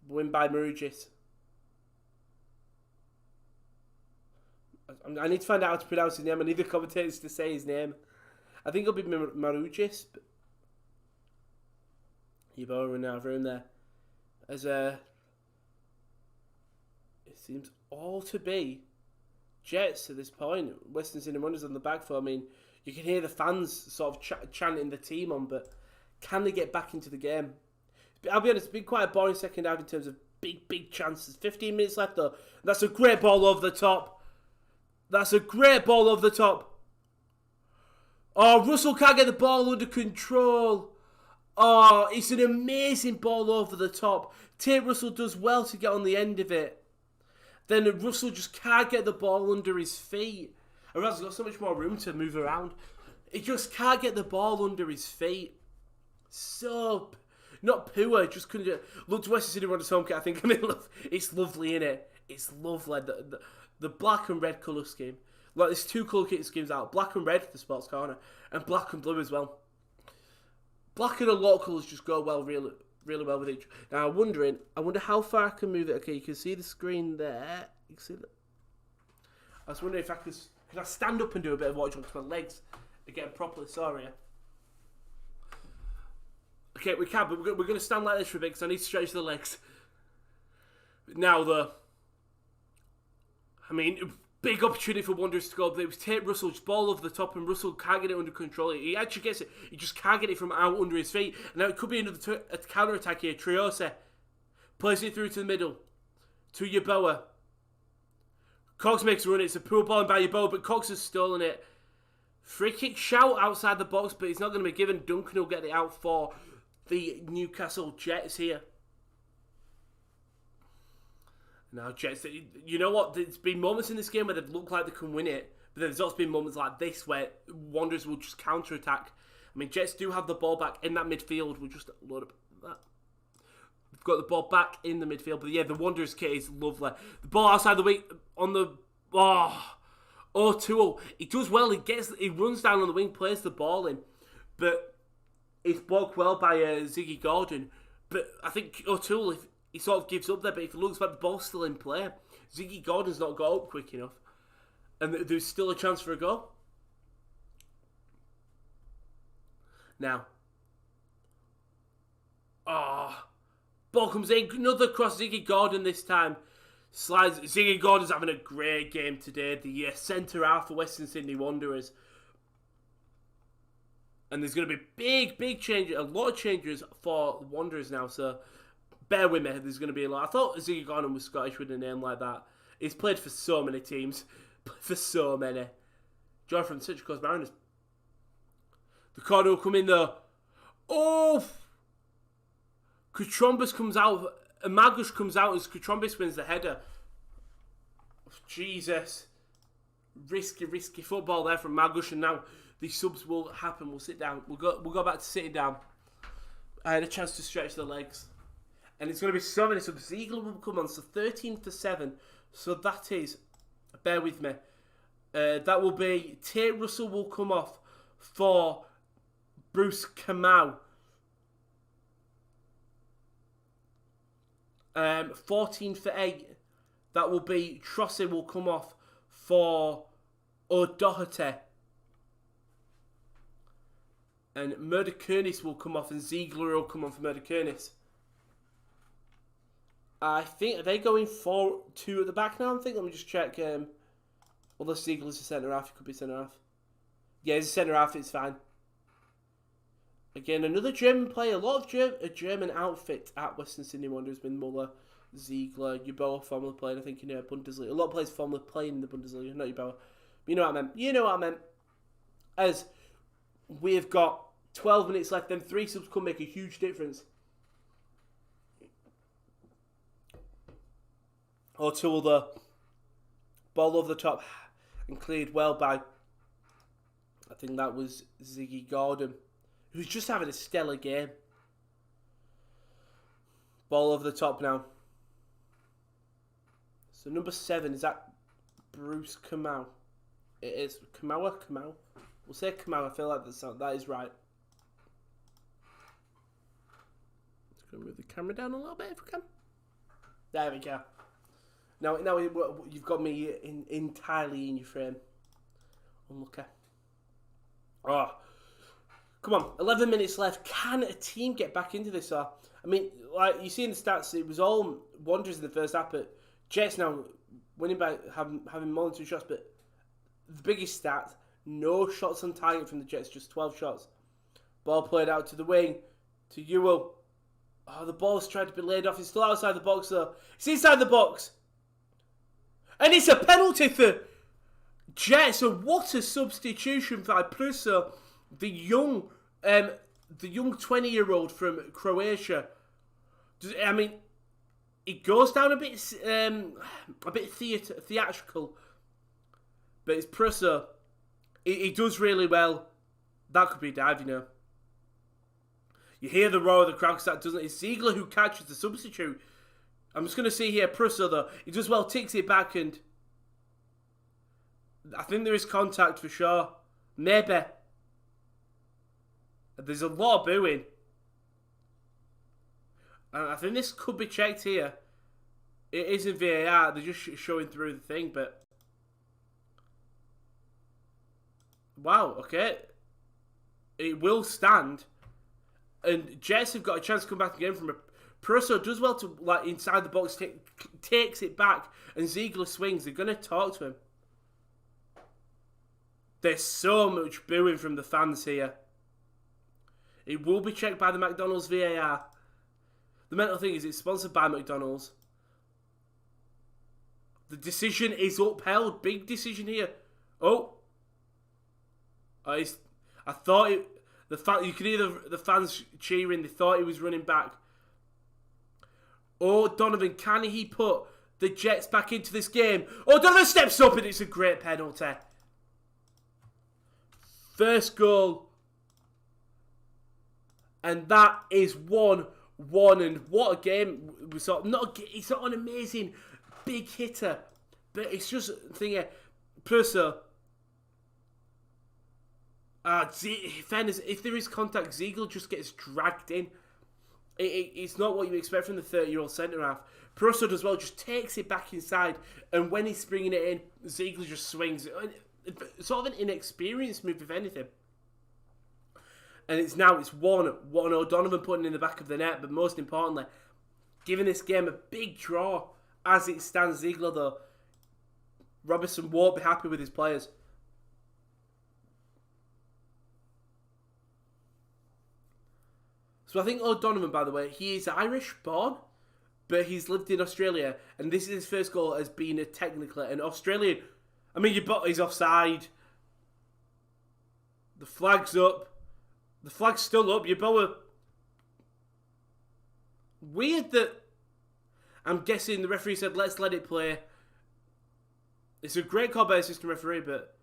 Win by Marugis. I need to find out how to pronounce his name. I need the commentators to say his name. I think it'll be Marugis. But Yeboah running out of room there. As it seems all to be Jets at this point. Western Sydney Wanderers on the back foot. I mean, you can hear the fans sort of chanting the team on, but can they get back into the game? I'll be honest, it's been quite a boring second half in terms of big chances. 15 minutes left though. That's a great ball over the top. That's a great ball over the top. Oh, Russell can't get the ball under control. Oh, it's an amazing ball over the top. Tate Russell does well to get on the end of it. Then Russell just can't get the ball under his feet. And Russell's got so much more room to move around. He just can't get the ball under his feet. So, not poor, just couldn't get... Look, to Western Sydney Wanderers home kit, I think I'm in love. It's lovely, innit? It's lovely. The black and red colour scheme. Like, there's 2 colour kit schemes out. Black and red for the Sports Corner. And black and blue as well. Black and a lot of colours just go well, really well with each. Now, I wonder how far I can move it. Okay, you can see the screen there. You can see that. I was wondering if I could I stand up and do a bit of watching because my legs are getting properly sore here. Okay, we can, but we're going to stand like this for a bit because I need to stretch the legs. Now, big opportunity for Wanderers to go up there. It was Tate Russell's ball over the top and Russell can't get it under control. He actually gets it. He just can't get it from out under his feet. And now it could be another counter-attack here. Triose plays it through to the middle. To Yeboah. Cox makes a run. It's a poor ball by Yeboah, but Cox has stolen it. Free kick shout outside the box, but it's not going to be given. Duncan will get it out for the Newcastle Jets here. Now, Jets, you know what? There's been moments in this game where they've looked like they can win it, but there's also been moments like this where Wanderers will just counter-attack. I mean, Jets do have the ball back in that midfield. We'll just load up that. We've got the ball back in the midfield, but yeah, the Wanderers kit is lovely. The ball outside the wing on the... O'Toole. He does well. He runs down on the wing, plays the ball in, but it's blocked well by Ziggy Gordon. But I think O'Toole, if he sort of gives up there, but if it looks like the ball's still in play, Ziggy Gordon's not got up quick enough, and there's still a chance for a goal. Now, ball comes in, another cross, Ziggy Gordon this time. Slides. Ziggy Gordon's having a great game today. The centre half for Western Sydney Wanderers. And there's going to be big changes, a lot of changes for the Wanderers now, so bear with me, there's going to be a lot. I thought Ziggy Gordon was Scottish with a name like that. He's played for so many teams. For so many. Joy from Central Coast Mariners. The corner will come in there. Oh! Kutrombis comes out. Magush comes out as Kutrombis wins the header. Jesus. Risky football there from Magush, and now the subs will happen. We'll sit down. We'll go back to sitting down. I had a chance to stretch the legs. And it's going to be so many subs. Ziegler will come on, so 13 to 7. So that is, bear with me, that will be, Tate Russell will come off for Bruce Kamau. 14 for 8. That will be, Trossy will come off for O'Doherty. And Murder-Kernis will come off and Ziegler will come on for Murder-Kernis. I think, are they going 4-2 at the back now? I think, let me just check. Although Ziegler's a centre-half, he could be centre-half. Yeah, he's a centre-half, it's fine. Again, another German player. A lot of a German outfit at Western Sydney Wanderers. Been Muller, Ziegler, Yeboah formerly playing, I think, in the Bundesliga. A lot of players formerly playing in the Bundesliga, not Yeboah. You know what I meant. As we've got 12 minutes left, then 3 subs could make a huge difference. O'Toole, the ball over the top and cleared well by, I think that was Ziggy Gordon, who's just having a stellar game. Ball over the top now. So number 7, is that Bruce Kamau? It is. Kamau? We'll say Kamau, I feel like that is right. Just going to move the camera down a little bit if we can. There we go. Now you've got me entirely in your frame. Unlucky. Oh, come on, 11 minutes left. Can a team get back into this? I mean, like you see in the stats, it was all Wanderers in the first half, but Jets now winning by having more than 2 shots. But the biggest stat, no shots on target from the Jets, just 12 shots. Ball played out to the wing, to Ewell. Oh, the ball's tried to be laid off. It's still outside the box, though. It's inside the box. And it's a penalty for Jets, so what a substitution by Prusa, the young 20-year-old from Croatia. I mean, it goes down a bit theatrical, but it's Prusa. He does really well. That could be a dive, you know. You hear the roar of the crowd because that doesn't. It's Ziegler who catches the substitute. I'm just going to see here, Prusa though. He does well, takes it back, and I think there is contact for sure. Maybe. There's a lot of booing. And I think this could be checked here. It is in VAR. They're just showing through the thing, but wow, okay. It will stand. And Jets have got a chance to come back again from a... Prusa does well to, like, inside the box, takes it back, and Ziegler swings. They're going to talk to him. There's so much booing from the fans here. It will be checked by the McDonald's VAR. The mental thing is it's sponsored by McDonald's. The decision is upheld. Big decision here. Oh. I thought it... You could hear the fans cheering. They thought he was running back. Oh, Donovan, can he put the Jets back into this game? Oh, Donovan steps up and it's a great penalty. First goal. And that is 1-1. And what a game. It's not an amazing big hitter. But it's just a thing here. Prusa. Fairness, if there is contact, Ziegler just gets dragged in. It's not what you expect from the 30-year-old centre-half. Prusa as well just takes it back inside, and when he's bringing it in, Ziegler just swings. Sort of an inexperienced move, if anything. And it's 1-0. Donovan putting in the back of the net, but most importantly, giving this game a big draw as it stands. Ziegler, though, Robertson won't be happy with his players. So I think O'Donovan, by the way, he is Irish born, but he's lived in Australia, and this is his first goal as being technically an Australian. I mean, he's offside. The flag's up. The flag's still up. Yeboah. Weird that I'm guessing the referee said, let's let it play. It's a great call by the assistant referee, but...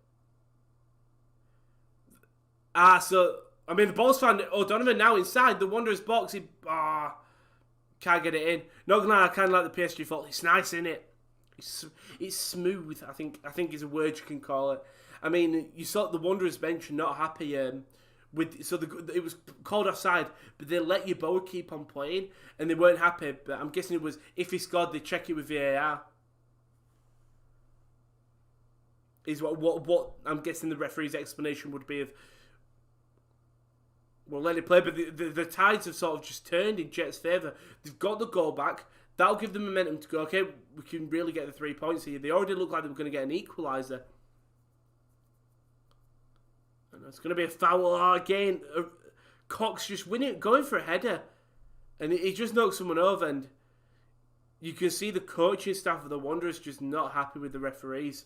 so... I mean, the ball's found O'Donovan now inside the Wanderers box. He can't get it in. Not gonna lie, I kind of like the PSG fault. It's nice, isn't it? It's smooth. I think is a word you can call it. I mean, you saw the Wanderers bench not happy with. So it was called offside, but they let Yeboah keep on playing, and they weren't happy. But I'm guessing it was if he scored, they check it with VAR. Is what I'm guessing the referee's explanation would be of. We'll let it play, but the tides have sort of just turned in Jets' favour. They've got the goal back. That'll give them momentum to go, okay, we can really get the 3 points here. They already look like they were going to get an equaliser. And it's going to be a foul again. Cox just winning, going for a header. And he just knocks someone over, and you can see the coaching staff of the Wanderers just not happy with the referees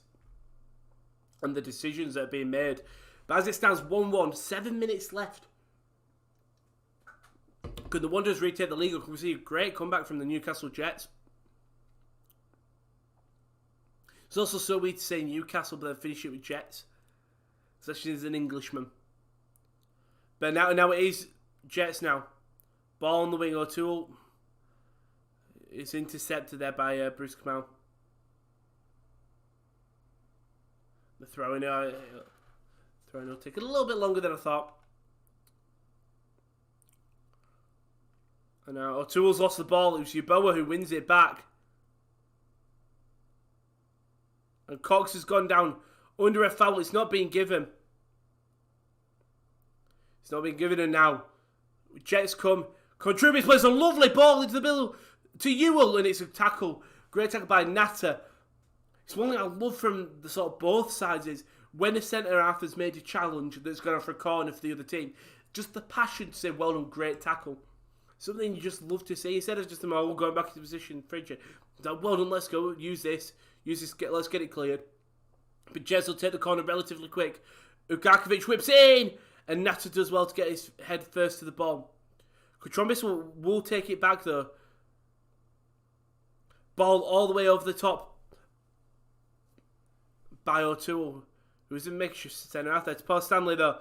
and the decisions that are being made. But as it stands 1-1, 7 minutes left. Could the Wanderers retake the league, or could we see a great comeback from the Newcastle Jets? It's also so weird to say Newcastle, but then finish it with Jets. Especially as an Englishman. But now it is Jets now. Ball on the wing, O'Toole. It's intercepted there by Bruce Kamau. The throwing will take a little bit longer than I thought. And now O'Toole's lost the ball. It was Yeboah who wins it back. And Cox has gone down under a foul. It's not being given. It's not being given, and now Jets come. Contributes, plays a lovely ball into the middle to Ewell, and it's a tackle. Great tackle by Natter. It's one thing I love from the sort of both sides is when a centre-half has made a challenge that's gone off a corner for the other team, just the passion to say, well done, great tackle. Something you just love to see. Instead of just them all going back into position, frigid. It's like, well done, let's go, use this, let's get it cleared. But Jets will take the corner relatively quick. Ugarkovic whips in, and Nata does well to get his head first to the ball. Kutrombis will take it back though. Ball all the way over the top by O'Toole, who's a mixture centre half there. It's Paul Stanley though.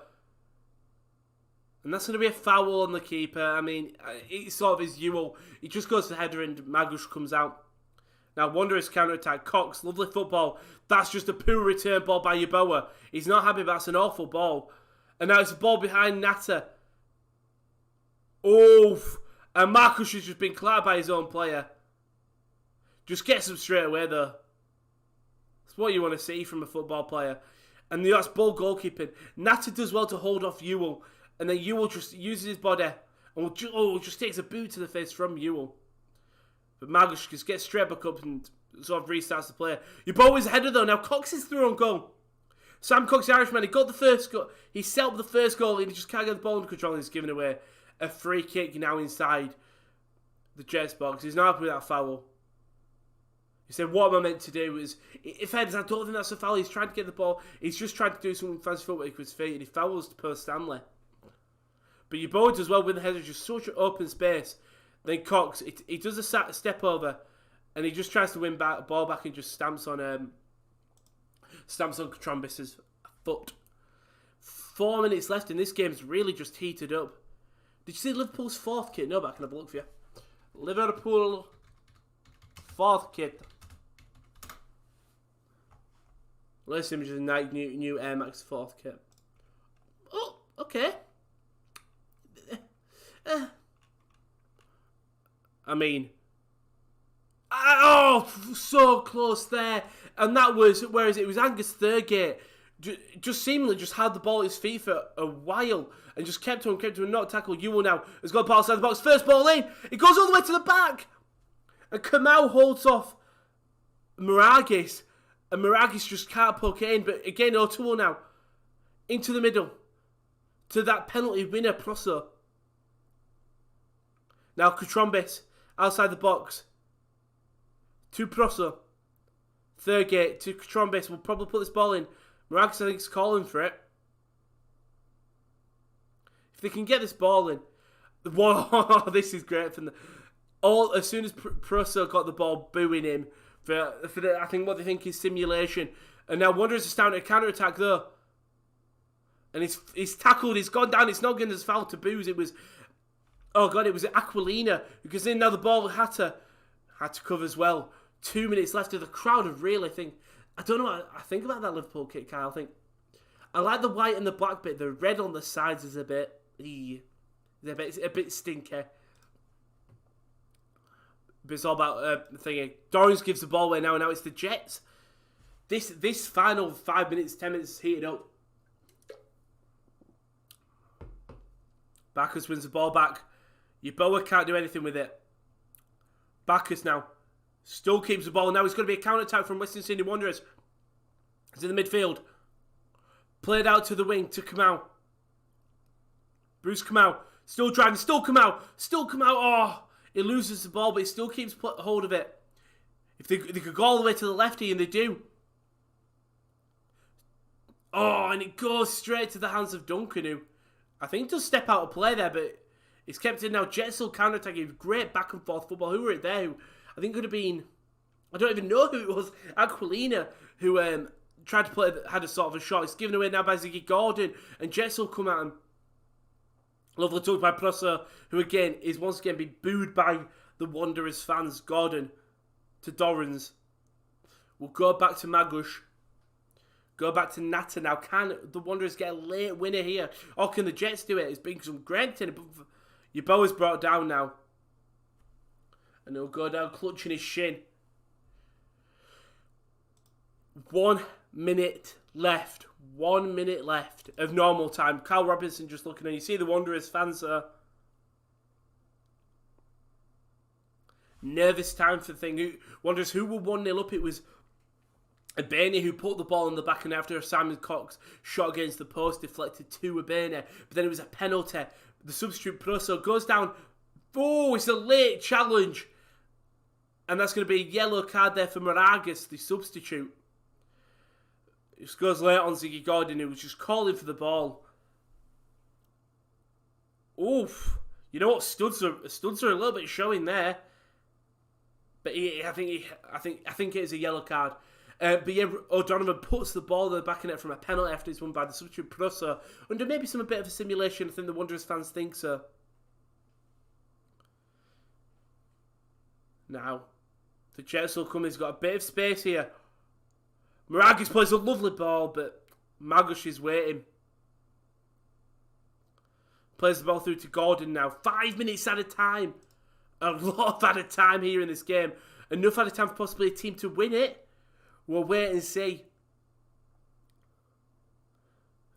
And that's going to be a foul on the keeper. I mean, it sort of is Ewell. He just goes to the header and Magush comes out. Now, Wanderers counter-attack. Cox, lovely football. That's just a poor return ball by Yeboah. He's not happy, but that's an awful ball. And now it's a ball behind Nata. Oof. And Marcus has just been clattered by his own player. Just gets him straight away, though. That's what you want to see from a football player. And that's ball goalkeeping. Nata does well to hold off Ewell. And then Ewell just uses his body and just takes a boot to the face from Ewell. But Magush just gets straight back up and sort of restarts the play. Yeboah's header though. Now Cox is through on goal. Sam Cox, the Irishman, he got the first goal. He set up the first goal and he just can't get the ball under control and he's giving away a free kick now inside the Jets box. He's not happy with that foul. He said, what am I meant to do? If I don't think that's a foul. He's trying to get the ball. He's just trying to do something fancy footwork with his feet and he fouls to Post Stanley. But Yeboah does well with the header, just such an open space. Then Cox, he does a step over, and he just tries to win ball back and just stamps on Kutrombis' foot. 4 minutes left, and this game's really just heated up. Did you see Liverpool's fourth kit? No, but I can have a look for you. Liverpool fourth kit. Latest image of the Nike new Air Max fourth kit. Oh, okay. I mean, so close there, and that was, whereas it was Angus Thurgate, just seemingly just had the ball at his feet for a while, and just kept on, not tackle. Ewell now has got the ball outside the box, first ball in, it goes all the way to the back, and Kamau holds off Maragis, and Maragis just can't poke it in, but again O'Toole now, into the middle, to that penalty winner Prosso. Now Kutrombis, outside the box, to Prosso. Thurgate to Kutrombis, will probably put this ball in. Maragis, I think, is calling for it. If they can get this ball in. Whoa, this is great. As soon as Prosso got the ball, booing him for I think what they think is simulation. And now Wanderers are starting a counter-attack though. And he's tackled, he's gone down, it's not getting his foul to booze. It was Aquilina, because then now the ball had to cover as well. 2 minutes left of the crowd have really I don't know what I think about that Liverpool kit, Kyle. I like the white and the black bit. The red on the sides is a bit stinky. But it's all about thingy. Dorrans gives the ball away now, and now it's the Jets. This final 5 minutes, 10 minutes heated up. Bacchus wins the ball back. Yeboah can't do anything with it. Bacchus now still keeps the ball. Now it's going to be a counter-attack from Western Sydney Wanderers. It's in the midfield. Played out to the wing to Kamau. Bruce Kamau. Still driving. Still Kamau. Oh, he loses the ball, but he still keeps hold of it. If they could go all the way to the lefty, and they do. Oh, and it goes straight to the hands of Duncan, who I think does step out of play there, but it's kept in now. Jets will counter-attack. Great back and forth football. Who were it there? I think could have been, I don't even know who it was. Aquilina, who tried to play, had a sort of a shot. It's given away now by Ziggy Gordon, and Jets will come at him. Lovely touch by Prosser, who again is once again being booed by the Wanderers fans. Gordon to Dorrans. We'll go back to Magush. Go back to Nata now. Can the Wanderers get a late winner here? Or can the Jets do it? It's been some great in it. Yeboah's brought down now. And he'll go down clutching his shin. 1 minute left. 1 minute left of normal time. Carl Robinson just looking, and you see the Wanderers fans are nervous time for the thing. Wanderers who were 1-0 up. It was Abeni who put the ball in the back, and after Simon Cox shot against the post, deflected to Abeni. But then it was a penalty. The substitute Proso goes down. Oh, it's a late challenge. And that's going to be a yellow card there for Maragis, the substitute. Just goes late on Ziggy Gordon, who was just calling for the ball. Oof. You know what? Studs are a little bit showing there. But I think it is a yellow card. But yeah, O'Donovan puts the ball in the back of net from a penalty after he's won by the substitute Prusso. Under maybe some bit of a simulation, I think the Wanderers fans think so. Now, the Jets will come. He's got a bit of space here. Maragis plays a lovely ball, but Magush is waiting. Plays the ball through to Gordon now. 5 minutes at a time. A lot of added time here in this game. Enough added time for possibly a team to win it. We'll wait and see.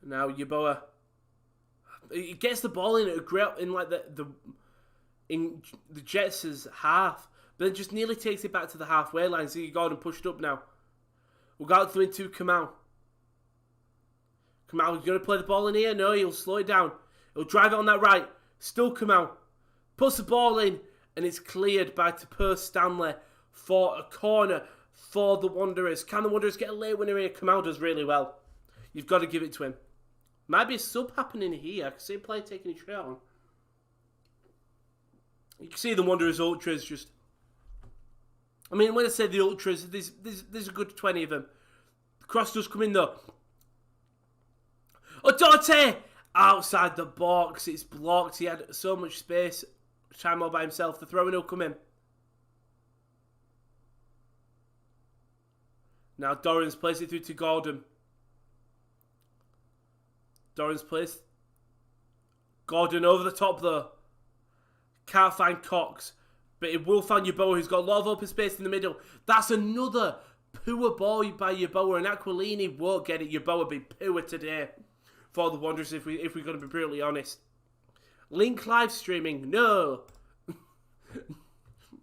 Now Yeboah. He gets the ball in like in the Jets' half. But then just nearly takes it back to the halfway line. Ziggy Gordon pushed up now. We'll go out into Kamau. Kamau, he's going to play the ball in here? No, he'll slow it down. He'll drive it on that right. Still Kamau. Puts the ball in. And it's cleared by Tapur Stanley for a corner for the Wanderers. Can the Wanderers get a late winner here? Kamau does really well. You've got to give it to him. Might be a sub happening here. I can see a player taking his shirt on. You can see the Wanderers Ultras just... I mean, when I say the Ultras, there's a good 20 of them. The cross does come in though. Oh, Dante! Outside the box. It's blocked. He had so much space. Time all by himself. The throw-in will come in. Now Dorrans plays it through to Gordon. Dorrans plays. Gordon over the top though. Can't find Cox. But it will find Yeboah, who's got a lot of open space in the middle. That's another poor ball by Yeboah. And Aquilini won't get it. Yeboah be poor today for the Wanderers if we're going to be brutally honest. Link live streaming. No.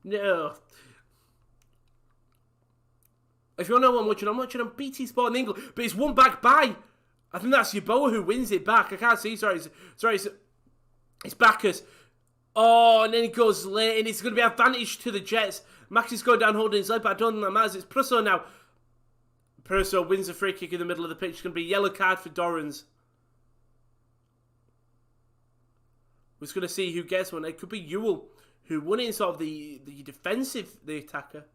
No. If you don't know what I'm watching on BT Sport in England. But it's won back by, I think that's Yeboah who wins it back. I can't see. Sorry, it's Bacchus. Oh, and then he goes late, and it's going to be advantage to the Jets. Max is going down holding his leg, but I don't think that matters. It's Prusso now. Prusso wins a free kick in the middle of the pitch. It's going to be a yellow card for Dorrans. We're just going to see who gets one. It could be Ewell, who won it in sort of the attacker.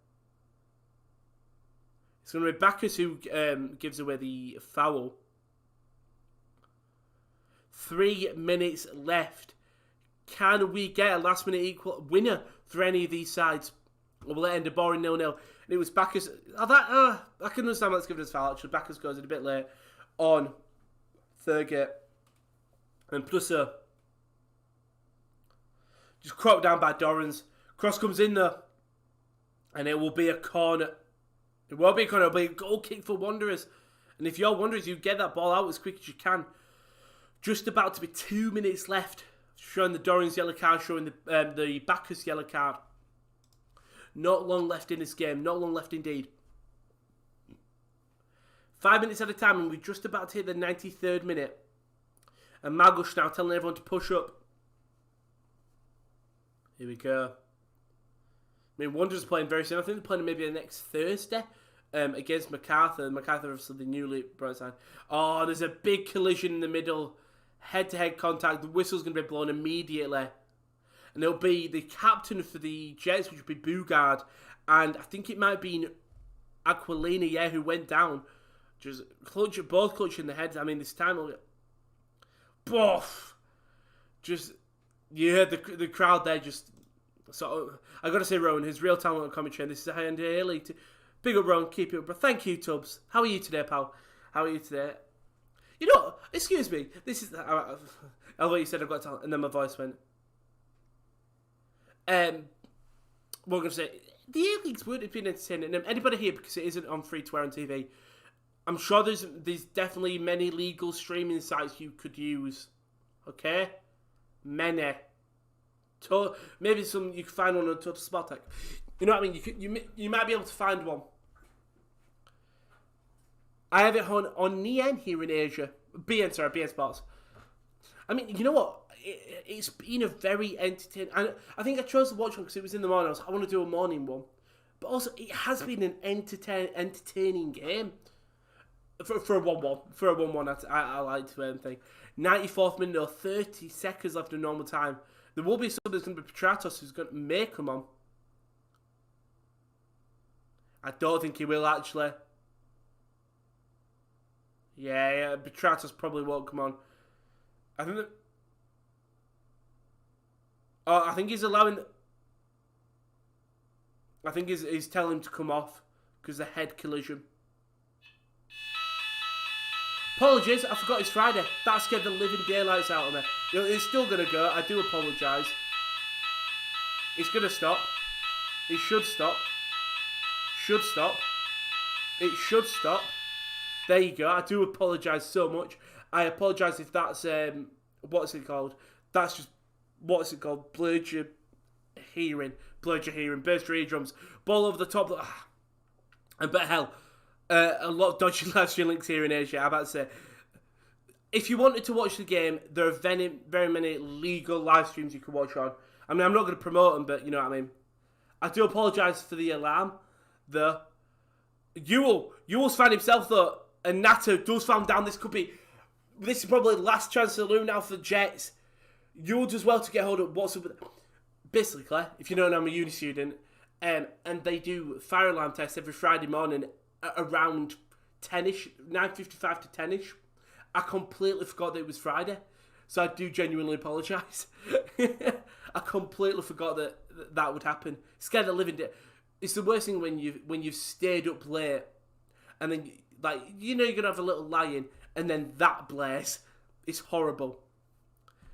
It's going to be Bacchus who gives away the foul. 3 minutes left. Can we get a last minute equal winner for any of these sides? Or will it end a boring 0-0? And it was Bacchus. I can understand what's given us foul. Actually, Bacchus goes in a bit late on Thurgate. And Prusso just cropped down by Dorrans. Cross comes in there. And it will be a corner. It won't be a corner. It'll be a goal kick for Wanderers. And if you're Wanderers, you get that ball out as quick as you can. Just about to be 2 minutes left. Showing the Dorrans yellow card, showing the Bacchus yellow card. Not long left in this game. Not long left indeed. 5 minutes at a time, and we're just about to hit the 93rd minute. And Magush now telling everyone to push up. Here we go. I mean, Wanderers playing very soon. I think they're playing maybe next Thursday against MacArthur. MacArthur obviously the newly brought side. Oh, there's a big collision in the middle. Head-to-head contact. The whistle's going to be blown immediately. And it'll be the captain for the Jets, which will be Bugard. And I think it might have been Aquilini, yeah, who went down. Just both clutching the heads. I mean, this time, boff. Just, you heard the crowd there just, so I got to say, Rowan, his real talent on commentary, and this is a high-end daily. Big up, Rowan, keep it up. But thank you, Tubbs. How are you today, pal? How are you today? You know, excuse me, this is, I love what you said, I've got talent, and then my voice went. What we're going to say, the A-Leagues would have been entertaining. Anybody here, because it isn't on free-to-air on TV, I'm sure there's definitely many legal streaming sites you could use. Okay? Many. Maybe some, you can find one on Total Sport Tech. You know what I mean? You might be able to find one. I have it on NIEN here in Asia. BN Sports. I mean, you know what? It's been a very entertaining... I think I chose to watch one because it was in the morning. I want to do a morning one. But also, it has been an entertaining game. For a 1-1. For a 1-1, I like to think. 94th minute, though, 30 seconds left of normal time. There will be somebody that's going to be Petratos who's going to make them on. I don't think he will, actually. Yeah, Petratos probably won't come on. I think that... Oh, I think he's allowing... I think he's telling him to come off because of the head collision. Apologies, I forgot it's Friday. That scared the living daylights out of me. It's still going to go. I do apologise. It's going to stop. It should stop. Should stop. It should stop. There you go. I do apologise so much. I apologise if that's... what's it called? That's just... What's it called? Blurred your hearing. Burst your eardrums. Ball over the top. And but hell, a lot of dodgy live stream links here in Asia. I'm about to say, if you wanted to watch the game, there are very, very many legal live streams you can watch on. I mean, I'm not going to promote them, but you know what I mean. I do apologise for the alarm. Ewell's found himself though, and Nato does found down. This is probably the last chance to saloon now for the Jets. Ewell does well to get hold of what's up with. Basically, if you don't know, I'm a uni student, and they do fire alarm tests every Friday morning around 10ish, 9:55 to 10ish. I completely forgot that it was Friday, so I do genuinely apologise. I completely forgot that would happen. Scared the living day. It's the worst thing when you've stayed up late, and then you're gonna have a little lie-in, and then that blares. It's horrible.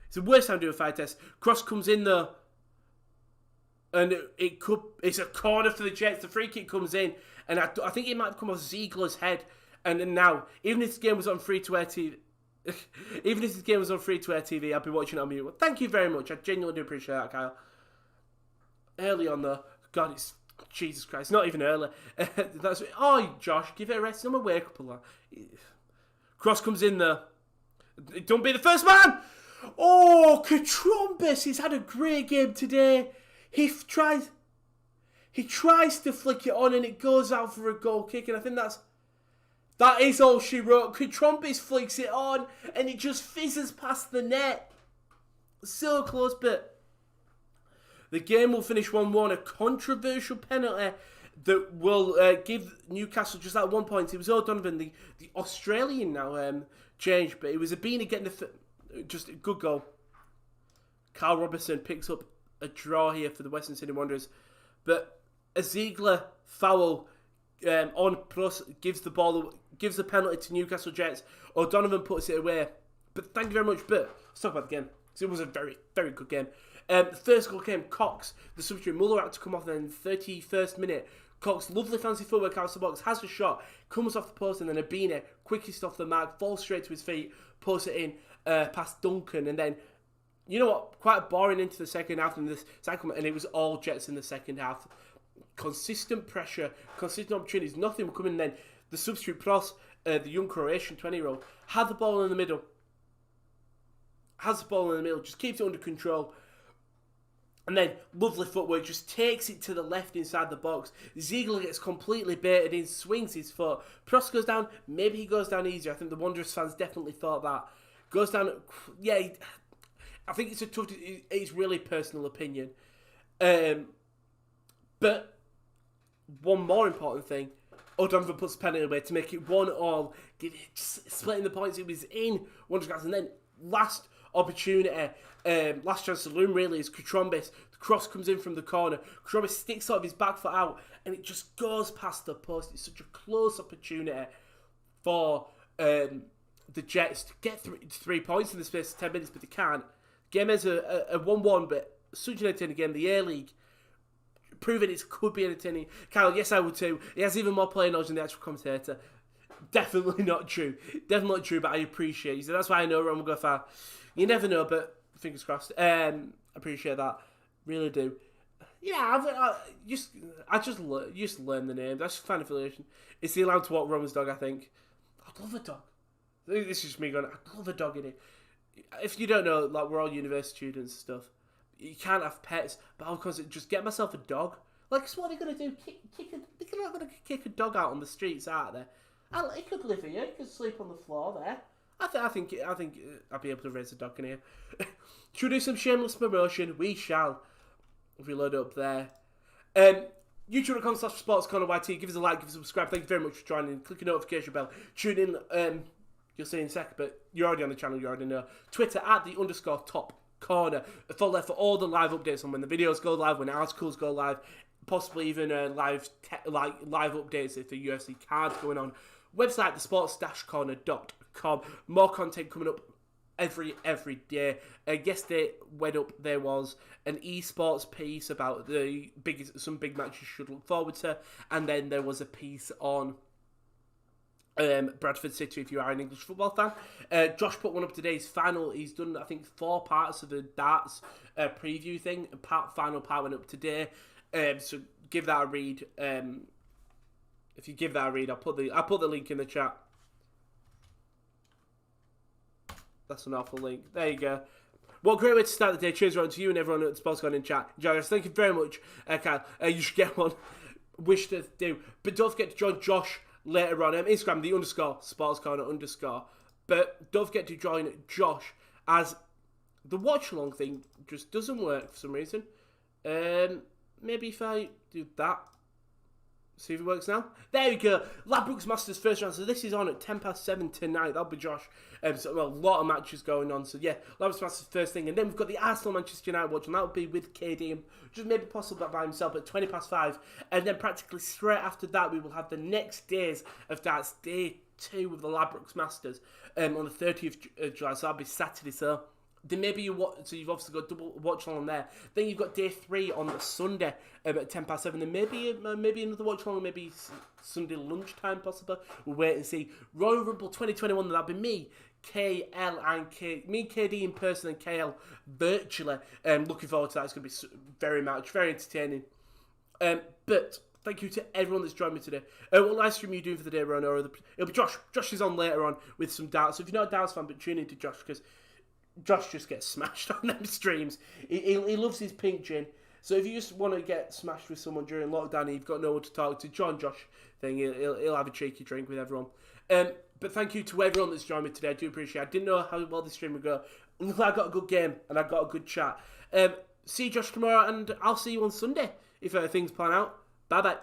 It's the worst time to do a fire test. Cross comes in though. And it's a corner for the Jets. The free kick comes in, and I think it might have come off Ziegler's head. And now, even if this game was on free-to-air TV, I'd be watching it on mute. Well, thank you very much. I genuinely do appreciate that, Kyle. Early on though, God, it's Jesus Christ, not even early. Josh, give it a rest. I'm gonna wake up a lot. Cross comes in there. Don't be the first man. Oh, Katrombis, he's had a great game today. He tries to flick it on and it goes out for a goal kick, and I think that is all she wrote. Katrombis flicks it on and it just fizzes past the net. So close, but the game will finish 1-1. A controversial penalty that will give Newcastle just that 1 point. It was O'Donovan, the Australian now, changed, but it was Abina getting just a good goal. Carl Robertson picks up a draw here for the Western Sydney Wanderers, but a Ziegler foul on plus gives the penalty to Newcastle Jets. O'Donovan puts it away, but thank you very much. But let's talk about the game. So it was a very, very good game. The first goal came Cox, the substitute. Muller had to come off then in the 31st minute. Cox, lovely fancy footwork out of the box, has a shot, comes off the post, and then Abina, quickest off the mark, falls straight to his feet, puts it in past Duncan, and then, you know what, quite boring into the second half, and it was all Jets in the second half. Consistent pressure, consistent opportunities, nothing were coming. Then the substitute Pros, the young Croatian 20-year-old, had the ball in the middle, just keeps it under control. And then, lovely footwork, just takes it to the left inside the box. Ziegler gets completely baited in, swings his foot. Prost goes down, maybe he goes down easier. I think the Wanderers fans definitely thought that. Goes down, yeah, I think it's really personal opinion. But, one more important thing, O'Donovan puts the penalty away to make it 1-1, splitting the points. It was in Wanderers, and then last opportunity, last chance to loom really is Katrombis. The cross comes in from the corner. Katrombis sticks sort of his back foot out and it just goes past the post. It's such a close opportunity for the Jets to get 3 points in the space of 10 minutes, but they can't. Game is a 1-1, but such an entertaining game. The A-League proving it could be entertaining. Kyle, yes I would too. He has even more player knowledge than the actual commentator. Definitely not true. Definitely not true, but I appreciate you. So that's why I know Rowan will go far. You never know, but fingers crossed. Appreciate that. Really do. Yeah, I just learn the name. That's fan affiliation. It's the allowed to walk Roman's dog, I think. I'd love a dog. This is just me going, I'd love a dog in it. If you don't know, like, we're all university students and stuff. You can't have pets, but I'll constantly just get myself a dog. Like, so what are they going to do? They're not going to kick a dog out on the streets, are they? He could live here. He could sleep on the floor there. I think I'll be able to raise a dog in here. Should we do some shameless promotion? We shall. If we load up there. YouTube.com/sportscorneryt. Give us a like, give us a subscribe. Thank you very much for joining. Click the notification bell. Tune in. You'll see in a sec, but you're already on the channel. You already know. Twitter @the_top corner. Follow there for all the live updates on when the videos go live, when articles go live, possibly even live updates if the UFC card's going on. Website thesports-corner.com. More content coming up every day. Yesterday went up, there was an esports piece about some big matches you should look forward to, and then there was a piece on Bradford City if you are an English football fan. Josh put one up today. His final, he's done I think 4 parts of the darts preview thing. Final part went up today. So give that a read. If you give that a read, I'll put the link in the chat. That's an awful link. There you go. What a great way to start the day. Cheers around to you and everyone at the Sports Corner in chat. Enjoy. Thank you very much, Kyle. You should get one. Wish to do. But don't forget to join Josh later on. Instagram, _Sports Corner_. But don't forget to join Josh, as the watch-along thing just doesn't work for some reason. Maybe if I do that. See if it works now. There we go. Ladbrokes Masters first round. So this is on at 7:10 tonight. That'll be Josh. So a lot of matches going on. So yeah, Ladbrokes Masters first thing. And then we've got the Arsenal Manchester United watch. And that'll be with KD. And just maybe possible by himself at 5:20. And then practically straight after that, we will have the next days of darts. Day 2 of the Ladbrokes Masters on the 30th of July. So that'll be Saturday. So then maybe so you've obviously got double watch along there. Then you've got day 3 on the Sunday at 7:10. Then maybe another watch along, maybe Sunday lunchtime possibly. We'll wait and see. Royal Rumble 2021. That'll be me, KL and KD in person and KL virtually. Looking forward to that. It's going to be very entertaining. But thank you to everyone that's joined me today. What live stream are you doing for the day, Rowan? It'll be Josh. Josh is on later on with some darts. So if you're not a darts fan, but tune in to Josh, because Josh just gets smashed on them streams. He loves his pink gin. So if you just want to get smashed with someone during lockdown and you've got no one to talk to, join Josh thing. He'll have a cheeky drink with everyone. But thank you to everyone that's joined me today. I do appreciate it. I didn't know how well this stream would go. I got a good game and I got a good chat. See you, Josh, tomorrow, and I'll see you on Sunday if things plan out. Bye-bye.